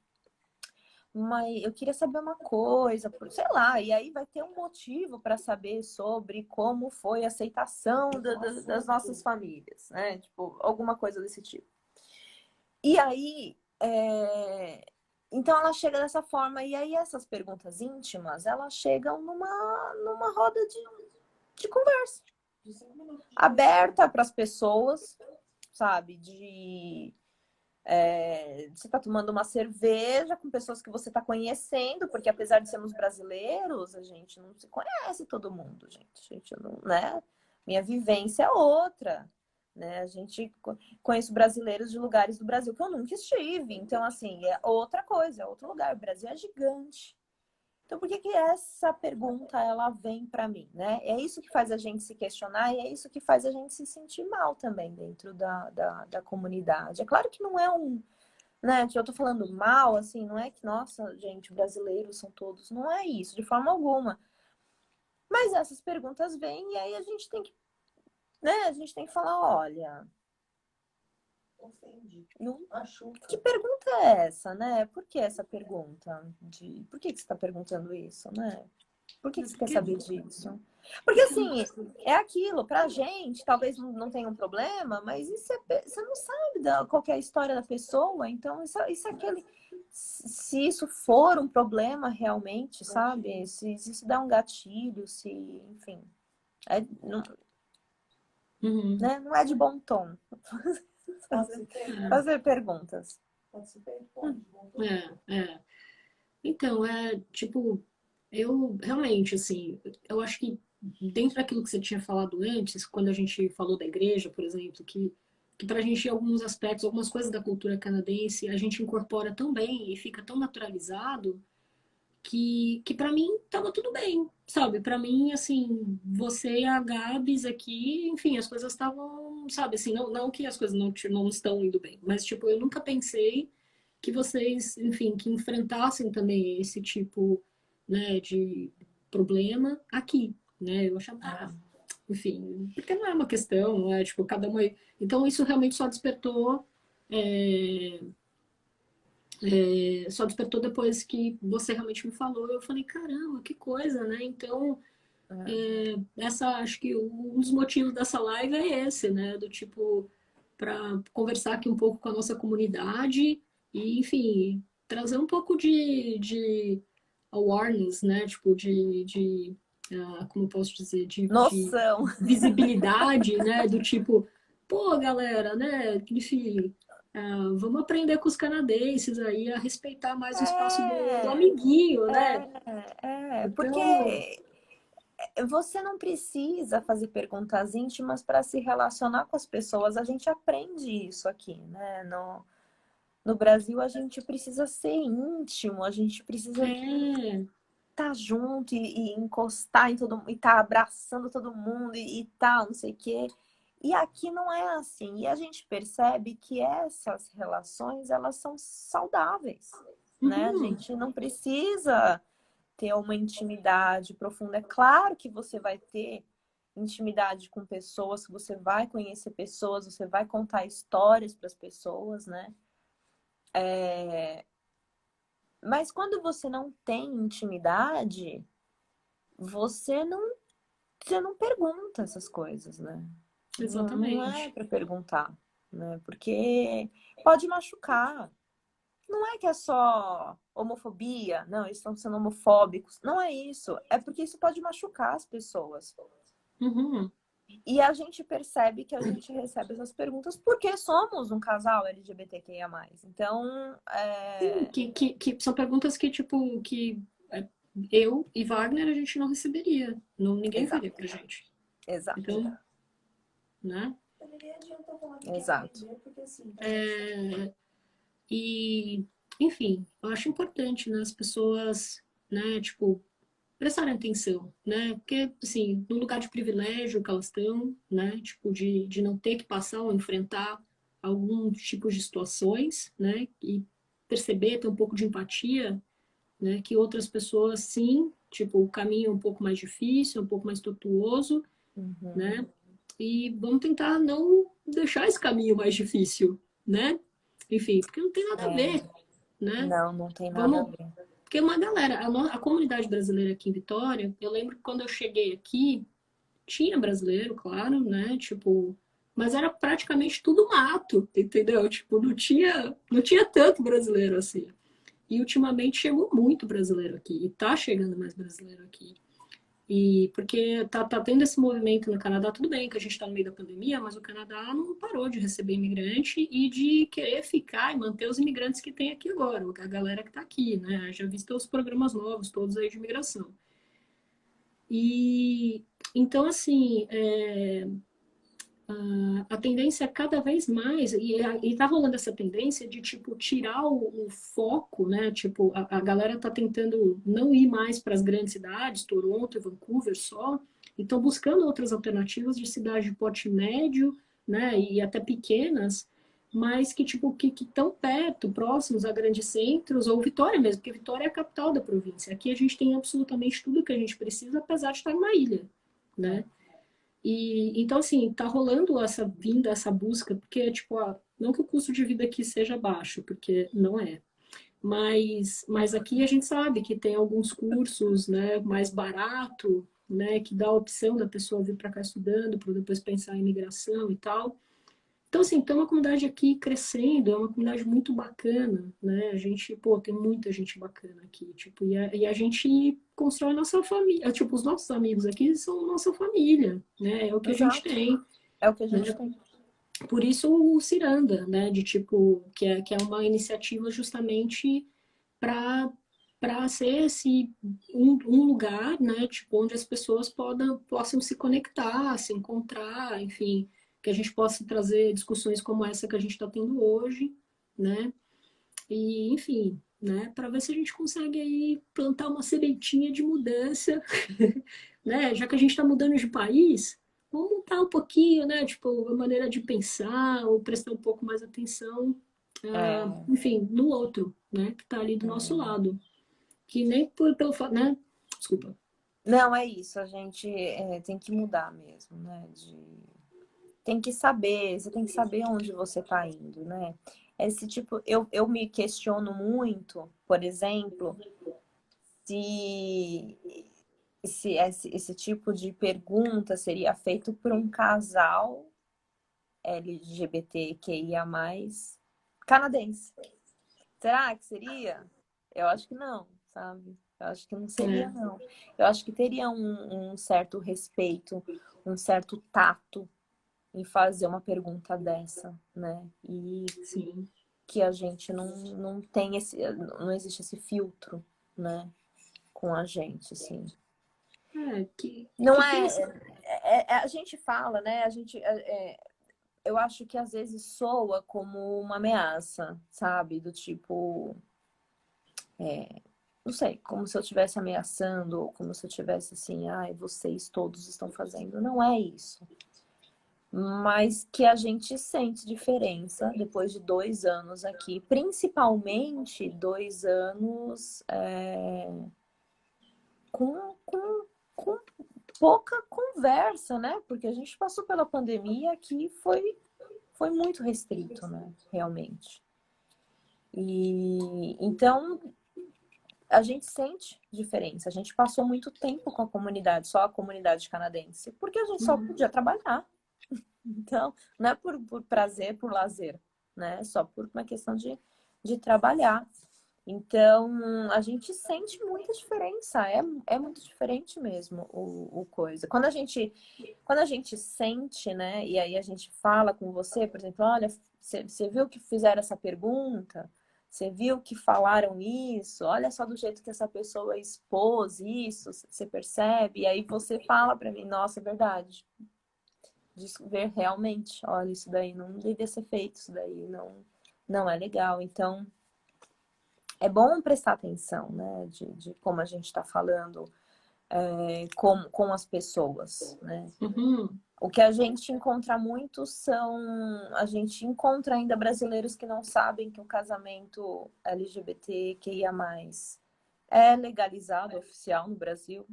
mas eu queria saber uma coisa, sei lá, e aí vai ter um motivo para saber sobre como foi a aceitação das nossas famílias, né? Tipo, alguma coisa desse tipo. E aí, então ela chega dessa forma, e aí essas perguntas íntimas, elas chegam numa roda de conversa, aberta para as pessoas, sabe? Você tá tomando uma cerveja com pessoas que você tá conhecendo, porque apesar de sermos brasileiros, a gente não se conhece todo mundo, gente. A gente não, né? Minha vivência é outra, né? A gente conhece brasileiros de lugares do Brasil que eu nunca estive. Então, assim, é outra coisa, é outro lugar. O Brasil é gigante. Então, por que que essa pergunta ela vem para mim, né? É isso que faz a gente se questionar e é isso que faz a gente se sentir mal também dentro da comunidade. É claro que não é né? Eu tô falando mal, assim, não é que, nossa, gente, brasileiros são todos. Não é isso, de forma alguma. Mas essas perguntas vêm e aí a gente tem que, né? A gente tem que falar, olha, que pergunta é essa, né? Por que essa pergunta? Por que que você está perguntando isso, né? Por que que você quer saber disso? Porque assim, é aquilo, pra gente, talvez não tenha um problema, mas você não sabe qual que é a história da pessoa, então isso é aquele. Se isso for um problema realmente, sabe? Se isso dá um gatilho, enfim. Não, Uhum. né? Não é de bom tom fazer perguntas. É. Então, tipo, eu realmente, assim, eu acho que dentro daquilo que você tinha falado antes, quando a gente falou da igreja, por exemplo, que pra gente, alguns aspectos, algumas coisas da cultura canadense, a gente incorpora tão bem e fica tão naturalizado que para mim tava tudo bem, sabe? Para mim, assim, você e a Gabs aqui, enfim, as coisas estavam, sabe, assim, não que as coisas não estão indo bem, mas, tipo, eu nunca pensei que vocês, enfim, que enfrentassem também esse tipo, né, de problema aqui, né? Eu achava, enfim, porque não é uma questão, não é, tipo, cada uma... Então, isso realmente é, só despertou depois que você realmente me falou. Eu falei, caramba, que coisa, né? Então, acho que um dos motivos dessa live é esse, né? Do tipo, para conversar aqui um pouco com a nossa comunidade e, enfim, trazer um pouco de awareness, né? Tipo, como eu posso dizer, de Noção. visibilidade, né? Do tipo, pô, galera, né? Enfim, vamos aprender com os canadenses aí a respeitar mais o espaço do É, amiguinho, né? Então, porque você não precisa fazer perguntas íntimas para se relacionar com as pessoas. A gente aprende isso aqui, né? No Brasil, a gente precisa ser íntimo, a gente precisa é, estar junto e encostar em todo mundo, e estar abraçando todo mundo e tal, não sei o quê. E aqui não é assim. E a gente percebe que essas relações, elas são saudáveis, né? A uhum, gente não precisa ter uma intimidade profunda. É claro que você vai ter intimidade com pessoas, que você vai conhecer pessoas, você vai contar histórias para as pessoas, né? Mas quando você não tem intimidade, você não, você não pergunta essas coisas, né? Não é exatamente. para perguntar, né? Porque pode machucar. Não é que é só homofobia, não, eles estão sendo homofóbicos. Não é isso. É porque isso pode machucar as pessoas. Uhum. E a gente percebe que a gente recebe essas perguntas porque somos um casal LGBTQIA+. Então, Sim, que são perguntas que, tipo, eu e Wagner a gente não receberia. Não, ninguém faria exato, pra gente. exato, Então, né? exato. E, enfim, eu acho importante, né, as pessoas, né, tipo, prestarem atenção, né? Porque, assim, no lugar de privilégio que elas estão, né, tipo, de não ter que passar ou enfrentar algum tipo de situações, né, e perceber, ter um pouco de empatia, né, que outras pessoas, sim, tipo, o caminho é um pouco mais difícil, um pouco mais tortuoso, Uhum. né? E vamos tentar não deixar esse caminho mais difícil, né? Enfim, porque não tem nada a É, ver, né? não, não tem nada a Vamos, ver. porque uma galera, a comunidade brasileira aqui em Vitória, eu lembro que quando eu cheguei aqui, tinha brasileiro, claro, né? Tipo, mas era praticamente tudo mato, entendeu? Tipo, não tinha tanto brasileiro assim. E ultimamente chegou muito brasileiro aqui, e tá chegando mais brasileiro aqui. E porque tá tendo esse movimento no Canadá, tudo bem que a gente está no meio da pandemia, mas o Canadá não parou de receber imigrante e de querer ficar e manter os imigrantes que tem aqui agora, a galera que está aqui, né? Já visto os programas novos, todos aí de imigração. E então, assim, a tendência é cada vez mais, e tá rolando essa tendência de, tipo, tirar o foco, né? Tipo, a galera tá tentando não ir mais para as grandes cidades, Toronto e Vancouver só, e estão buscando outras alternativas de cidade de porte médio, né? E até pequenas, mas que, tipo, que estão perto, próximos a grandes centros, ou Vitória mesmo, porque Vitória é a capital da província. Aqui a gente tem absolutamente tudo que a gente precisa, apesar de estar numa ilha, né? E então, assim, tá rolando essa vinda, essa busca, porque, tipo, não que o custo de vida aqui seja baixo, porque não é. Mas aqui a gente sabe que tem alguns cursos, né, mais barato, né, que dá a opção da pessoa vir para cá estudando, para depois pensar em imigração e tal. Então, assim, tem uma comunidade aqui crescendo, é uma comunidade muito bacana, né? A gente, pô, tem muita gente bacana aqui, tipo, e a gente constrói nossa família, tipo, os nossos amigos aqui são nossa família, né? É o que a gente Exato. tem, É o que a né? gente tem. Por isso o Ciranda, né? De tipo, que é uma iniciativa justamente para ser um lugar, né, tipo, onde as pessoas possam se conectar, se encontrar, enfim, que a gente possa trazer discussões como essa que a gente está tendo hoje, né, e, enfim, né, para ver se a gente consegue aí plantar uma sementinha de mudança, né, já que a gente está mudando de país, vamos mudar um pouquinho, né, tipo, a maneira de pensar, ou prestar um pouco mais atenção enfim, no outro, né? Que está ali do nosso lado. Que nem pelo fato, né? Desculpa. Não, é isso. A gente tem que mudar mesmo, né? Tem que saber, você tem que saber onde você está indo, né? Esse tipo, eu me questiono muito, por exemplo, se, se esse tipo de pergunta seria feito por um casal LGBTQIA+, canadense. Será que seria? Eu acho que não, sabe? Eu acho que não seria, não. Eu acho que teria um certo respeito, um certo tato em fazer uma pergunta dessa, né? E Sim. que a gente não tem não existe esse filtro, né? Com a gente, assim. Não a gente fala, né? Eu acho que às vezes soa como uma ameaça, sabe? Do tipo, não sei, como se eu estivesse ameaçando, ou como se eu estivesse assim, ai, vocês todos estão fazendo. Não é isso. Mas que a gente sente diferença depois de 2 anos aqui, principalmente 2 anos com pouca conversa, né? Porque a gente passou pela pandemia que foi muito restrito, né? Realmente. E então a gente sente diferença. A gente passou muito tempo com a comunidade, só a comunidade canadense, porque a gente só podia trabalhar. Então, não é por prazer, por lazer, né? Só por uma questão de trabalhar. Então, a gente sente muita diferença. É muito diferente mesmo o coisa. Quando a gente sente, né? E aí a gente fala com você, por exemplo, olha, você viu que fizeram essa pergunta? Você viu que falaram isso? Olha só do jeito que essa pessoa expôs isso, você percebe? E aí você fala para mim, nossa, é verdade. De ver realmente, olha, isso daí não devia ser feito, isso daí não é legal. Então, é bom prestar atenção, né, de como a gente está falando com as pessoas, né? O que a gente encontra muito a gente encontra ainda brasileiros que não sabem que o casamento LGBTQIA+, é legalizado, oficial no Brasil.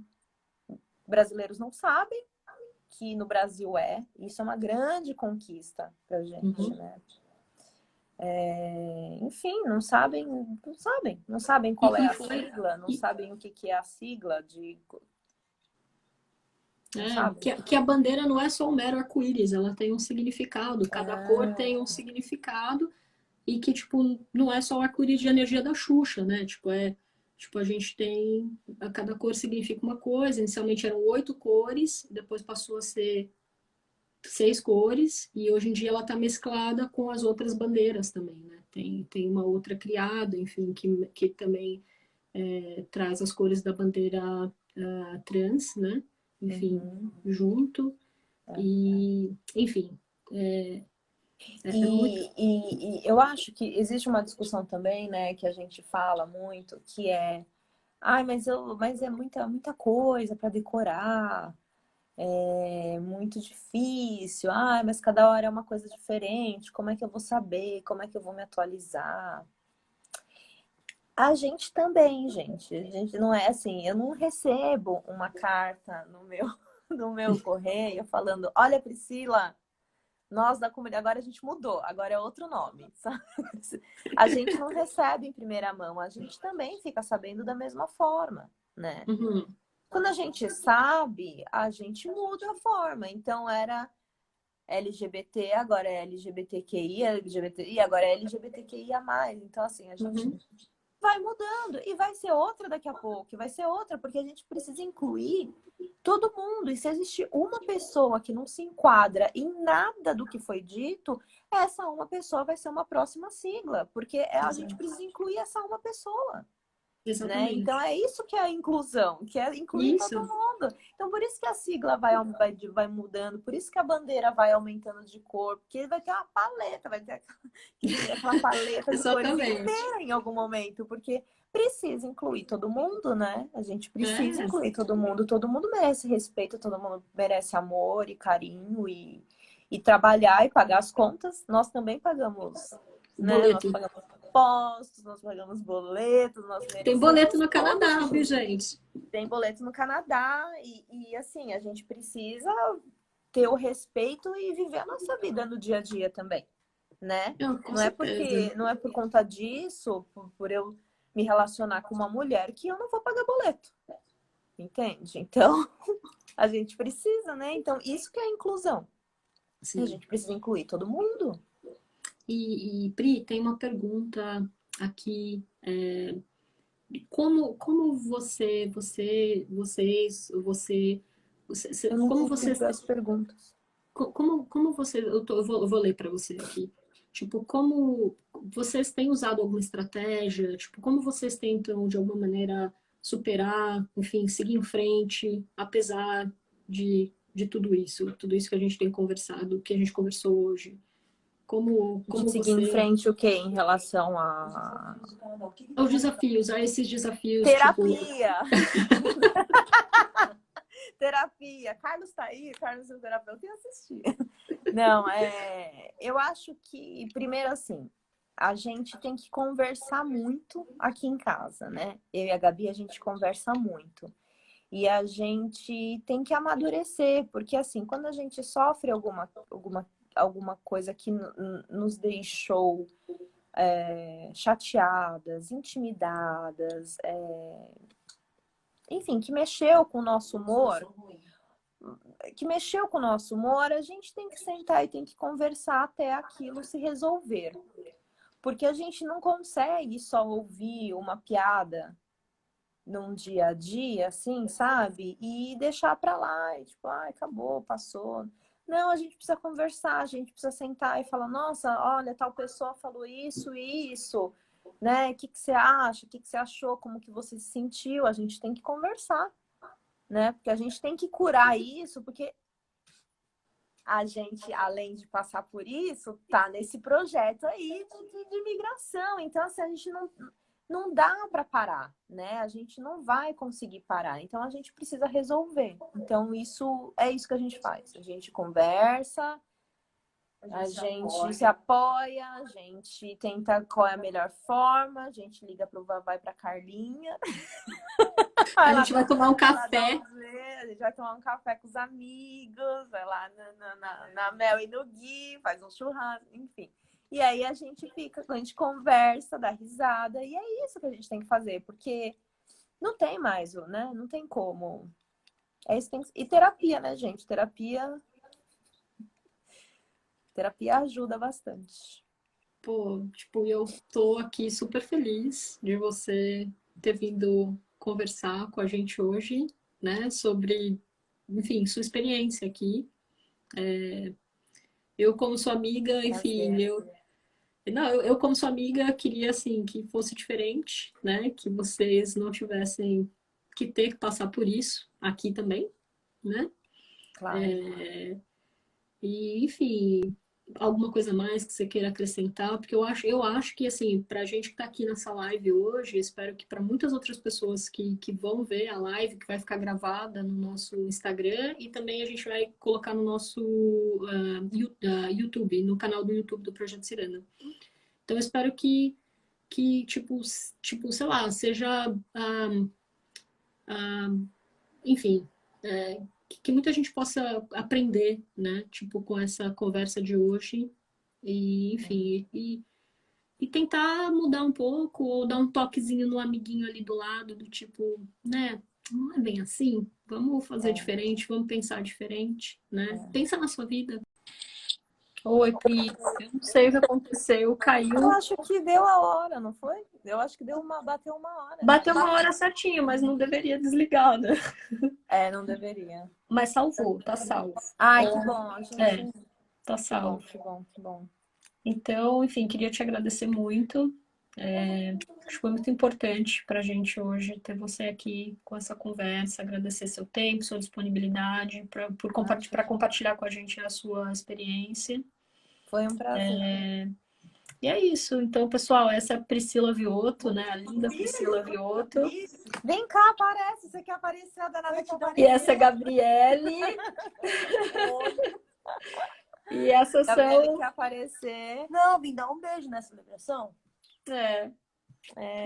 Brasileiros não sabem que no Brasil isso é uma grande conquista pra gente, né? Enfim, não sabem qual é a sigla, não sabem o que é a sigla não sabe. Que a bandeira não é só um mero arco-íris, ela tem um significado, cada cor tem um significado e que, tipo, não é só o arco-íris de energia da Xuxa, né? Tipo, a gente tem, cada cor significa uma coisa, inicialmente eram 8 cores, depois passou a ser 6 cores e hoje em dia ela está mesclada com as outras bandeiras também, né? Tem uma outra criada, enfim, que também traz as cores da bandeira trans, né? Enfim, junto. E, enfim. E eu acho que existe uma discussão também, né, que a gente fala muito, que mas é muita coisa para decorar. É muito difícil. Mas cada hora é uma coisa diferente. Como é que eu vou saber? Como é que eu vou me atualizar? A gente também, gente. A gente não é assim. Eu não recebo uma carta no meu correio falando: olha, Priscila, nós da comunidade, agora a gente mudou, agora é outro nome, sabe? A gente não recebe em primeira mão. A gente também fica sabendo da mesma forma, né? Quando a gente sabe, a gente muda a forma. Então era LGBT, agora é LGBTQI, LGBTI, agora é LGBTQIA+. Então, assim, a gente vai mudando e vai ser outra daqui a pouco, vai ser outra, porque a gente precisa incluir todo mundo. E se existe uma pessoa que não se enquadra em nada do que foi dito, essa uma pessoa vai ser uma próxima sigla, porque a gente precisa incluir essa uma pessoa. Né? Então é isso que é a inclusão, que é incluir todo mundo. Então por isso que a sigla vai mudando, por isso que a bandeira vai aumentando de cor, porque vai ter uma paleta, vai ter aquela paleta de cores inteira em algum momento, porque precisa incluir todo mundo, né? A gente precisa incluir todo mundo merece respeito, todo mundo merece amor e carinho e trabalhar e pagar as contas. Nós também pagamos né? Boleto. Nós pagamos impostos, nós pagamos boletos, nós Tem merecemos boleto no todos Canadá, os viu, gente? tem boleto no Canadá e assim, a gente precisa ter o respeito e viver a nossa vida no dia a dia também, né? Não, com Não é certeza. não é por conta disso, por eu me relacionar com uma mulher que eu não vou pagar boleto, entende? Então, a gente precisa, né? Então, isso que é a inclusão. A Sim. gente precisa incluir todo mundo. Pri, tem uma pergunta aqui. Como Eu não como vocês, consigo as perguntas. como você, eu vou ler para você aqui. Tipo, como vocês têm usado alguma estratégia? Tipo, como vocês tentam, de alguma maneira, superar, enfim, seguir em frente, apesar de tudo isso que a gente tem conversado, que a gente conversou hoje? Como De seguir em você... frente o quê? Em relação a Aos desafios, a esses desafios, tipo... terapia. Terapia. Carlos tá aí, Carlos é o terapeuta, e assistir. Não, eu acho que, primeiro assim, a gente tem que conversar muito aqui em casa, né? Eu e a Gabi, a gente conversa muito. E a gente tem que amadurecer, porque assim, quando a gente sofre alguma coisa que nos deixou chateadas, intimidadas, enfim, que mexeu com o nosso humor, a gente tem que sentar e tem que conversar até aquilo se resolver. Porque a gente não consegue só ouvir uma piada num dia a dia, assim, sabe? E deixar pra lá, e tipo, ai, acabou, passou. Não, a gente precisa conversar, a gente precisa sentar e falar, nossa, olha, tal pessoa falou isso e isso, né? O que você acha? O que você achou? Como que você se sentiu? A gente tem que conversar, né? Porque a gente tem que curar isso, porque a gente, além de passar por isso, tá nesse projeto aí de migração. Então, assim, a gente não dá para parar, né? A gente não vai conseguir parar. Então, a gente precisa resolver. Então, isso é isso que a gente faz. A gente conversa, a gente se apoia, a gente tenta qual é a melhor forma, a gente liga pro Vavá e pra Carlinha. A gente vai tomar um café. A gente vai tomar um café com os amigos, vai lá na Mel e no Gui, faz um churrasco, enfim. E aí a gente conversa, dá risada, e é isso que a gente tem que fazer, porque não tem mais, né? Não tem como. E terapia, né, gente? Terapia ajuda bastante. Pô, tipo, eu tô aqui super feliz de você ter vindo conversar com a gente hoje, né, sobre, enfim, sua experiência aqui. Eu, como sua amiga, enfim, eu como sua amiga queria, assim, que fosse diferente, né, que vocês não tivessem que ter que passar por isso aqui também, né? Claro. E, enfim, alguma coisa mais que você queira acrescentar? Porque eu acho que, assim, pra gente que tá aqui nessa live hoje, espero que para muitas outras pessoas que vão ver a live, que vai ficar gravada no nosso Instagram, e também a gente vai colocar no nosso YouTube, no canal do YouTube do Projeto Ciranda. Então, eu espero tipo, sei lá, seja, enfim, que muita gente possa aprender, né? Tipo, com essa conversa de hoje. E, enfim, e tentar mudar um pouco, ou dar um toquezinho no amiguinho ali do lado, do tipo, né? Não é bem assim. Vamos fazer diferente, vamos pensar diferente, né? Pensa na sua vida. Oi, Pri. Eu não sei o que aconteceu, caiu. Eu acho que deu a hora, não foi? Eu acho que bateu uma hora. Bateu uma hora certinho, mas não deveria desligar, né? Não deveria. Mas salvou, tá salvo. Ai, que bom, a gente. Tá salvo. Que bom. Então, enfim, queria te agradecer muito. Acho que foi muito importante para a gente hoje ter você aqui com essa conversa, agradecer seu tempo, sua disponibilidade para compartilhar com a gente a sua experiência. Foi um prazer. E é isso. Então, pessoal, essa é a Priscila Viotto, né? A linda Priscila Viotto. Vem cá, aparece. Você quer aparecer? A danada te dá. E essa é a Gabriele. E essas Gabriela são... quer aparecer. Não, vim dar um beijo nessa celebração. É.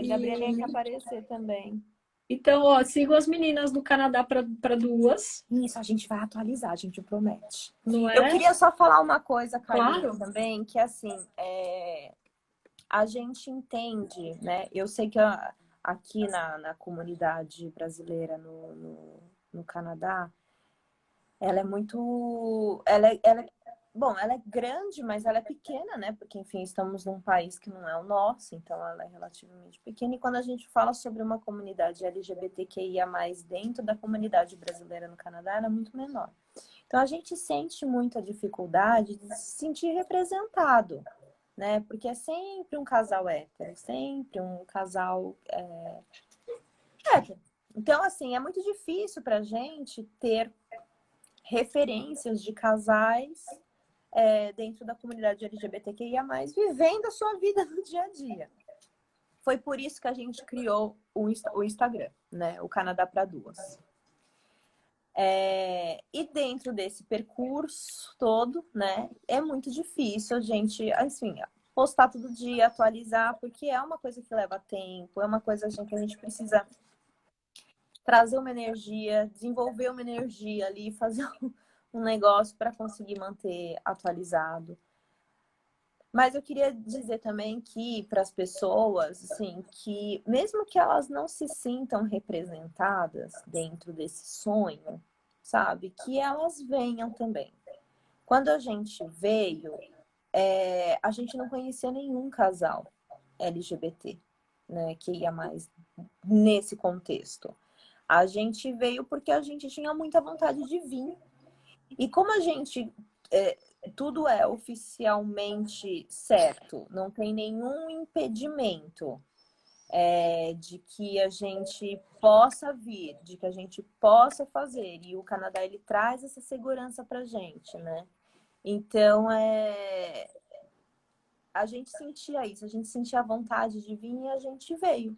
Gabriela E... quer aparecer também. Então, ó, sigam as meninas do Canadá para duas, Isso, a gente vai atualizar, a gente promete. não Eu é? queria só falar uma coisa, Karine, Claro. também, que assim, a gente entende, né? Eu sei que aqui na comunidade brasileira no Canadá, ela é muito. Bom, ela é grande, mas ela é pequena, né? Porque, enfim, estamos num país que não é o nosso, então ela é relativamente pequena. E quando a gente fala sobre uma comunidade LGBTQIA+, dentro da comunidade brasileira no Canadá, ela é muito menor. Então a gente sente muita dificuldade de se sentir representado, né? Porque é sempre um casal hétero, sempre um casal hétero. Então, assim, é muito difícil pra gente ter referências de casais dentro da comunidade LGBTQIA+, vivendo a sua vida no dia a dia. Foi por isso que a gente criou o Instagram, né? O Canadá para Duas. E dentro desse percurso todo, né? É muito difícil a gente, assim, postar todo dia, atualizar, porque é uma coisa que leva tempo, é uma coisa assim, que a gente precisa trazer uma energia, desenvolver uma energia ali, fazer um negócio para conseguir manter atualizado. Mas eu queria dizer também que para as pessoas, assim, que mesmo que elas não se sintam representadas dentro desse sonho, sabe, que elas venham também. Quando a gente veio, a gente não conhecia nenhum casal LGBT, né, que ia mais nesse contexto. A gente veio porque a gente tinha muita vontade de vir. E como a gente tudo é oficialmente certo, não tem nenhum impedimento de que a gente possa vir, de que a gente possa fazer. E o Canadá, ele traz essa segurança pra gente, né? Então, a gente sentia isso, a gente sentia a vontade de vir e a gente veio,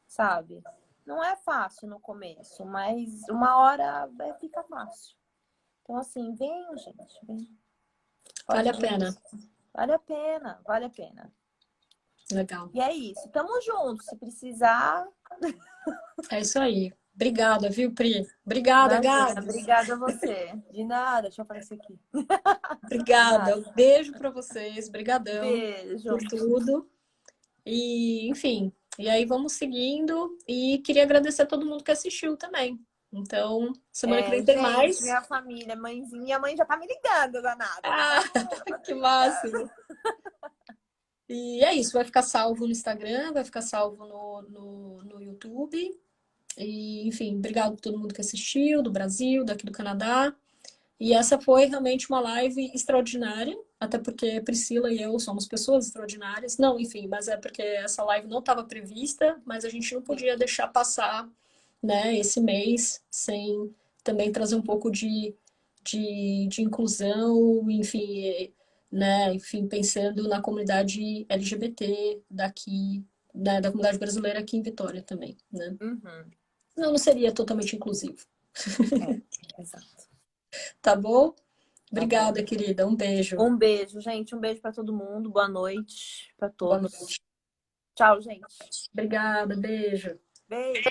sabe? Não é fácil no começo, mas uma hora fica fácil. Então, assim, venham, gente, venham. Vale a pena. Vale a pena, vale a pena. Legal. E é isso. Tamo junto. Se precisar. É isso aí. Obrigada, viu, Pri? Obrigada, Imagina, Gabs. obrigada a você. De nada, deixa eu aparecer aqui. Obrigada. Nada. Um beijo para vocês. Obrigadão Beijo. por tudo. E, enfim, e aí vamos seguindo. E queria agradecer a todo mundo que assistiu também. Então, semana que vem tem Gente, mais. minha família, mãezinha, minha mãe já tá me ligando, danada. Ah, que máximo. E é isso, vai ficar salvo no Instagram, vai ficar salvo no YouTube. E, enfim, obrigado a todo mundo que assistiu, do Brasil, daqui do Canadá. E essa foi realmente uma live extraordinária, até porque Priscila e eu somos pessoas extraordinárias. Não, enfim, mas é porque essa live não estava prevista, mas a gente não podia deixar passar, né, esse mês sem também trazer um pouco de inclusão, enfim, né, enfim, pensando na comunidade LGBT daqui, né, da comunidade brasileira aqui em Vitória também, né? Uhum. Senão não seria totalmente inclusivo. Exato. Tá bom? Tá Obrigada, bom. querida. Um beijo. Um beijo, gente. Um beijo pra todo mundo. Boa noite pra Boa todos. noite. Tchau, gente. Obrigada, beijo. Beijo.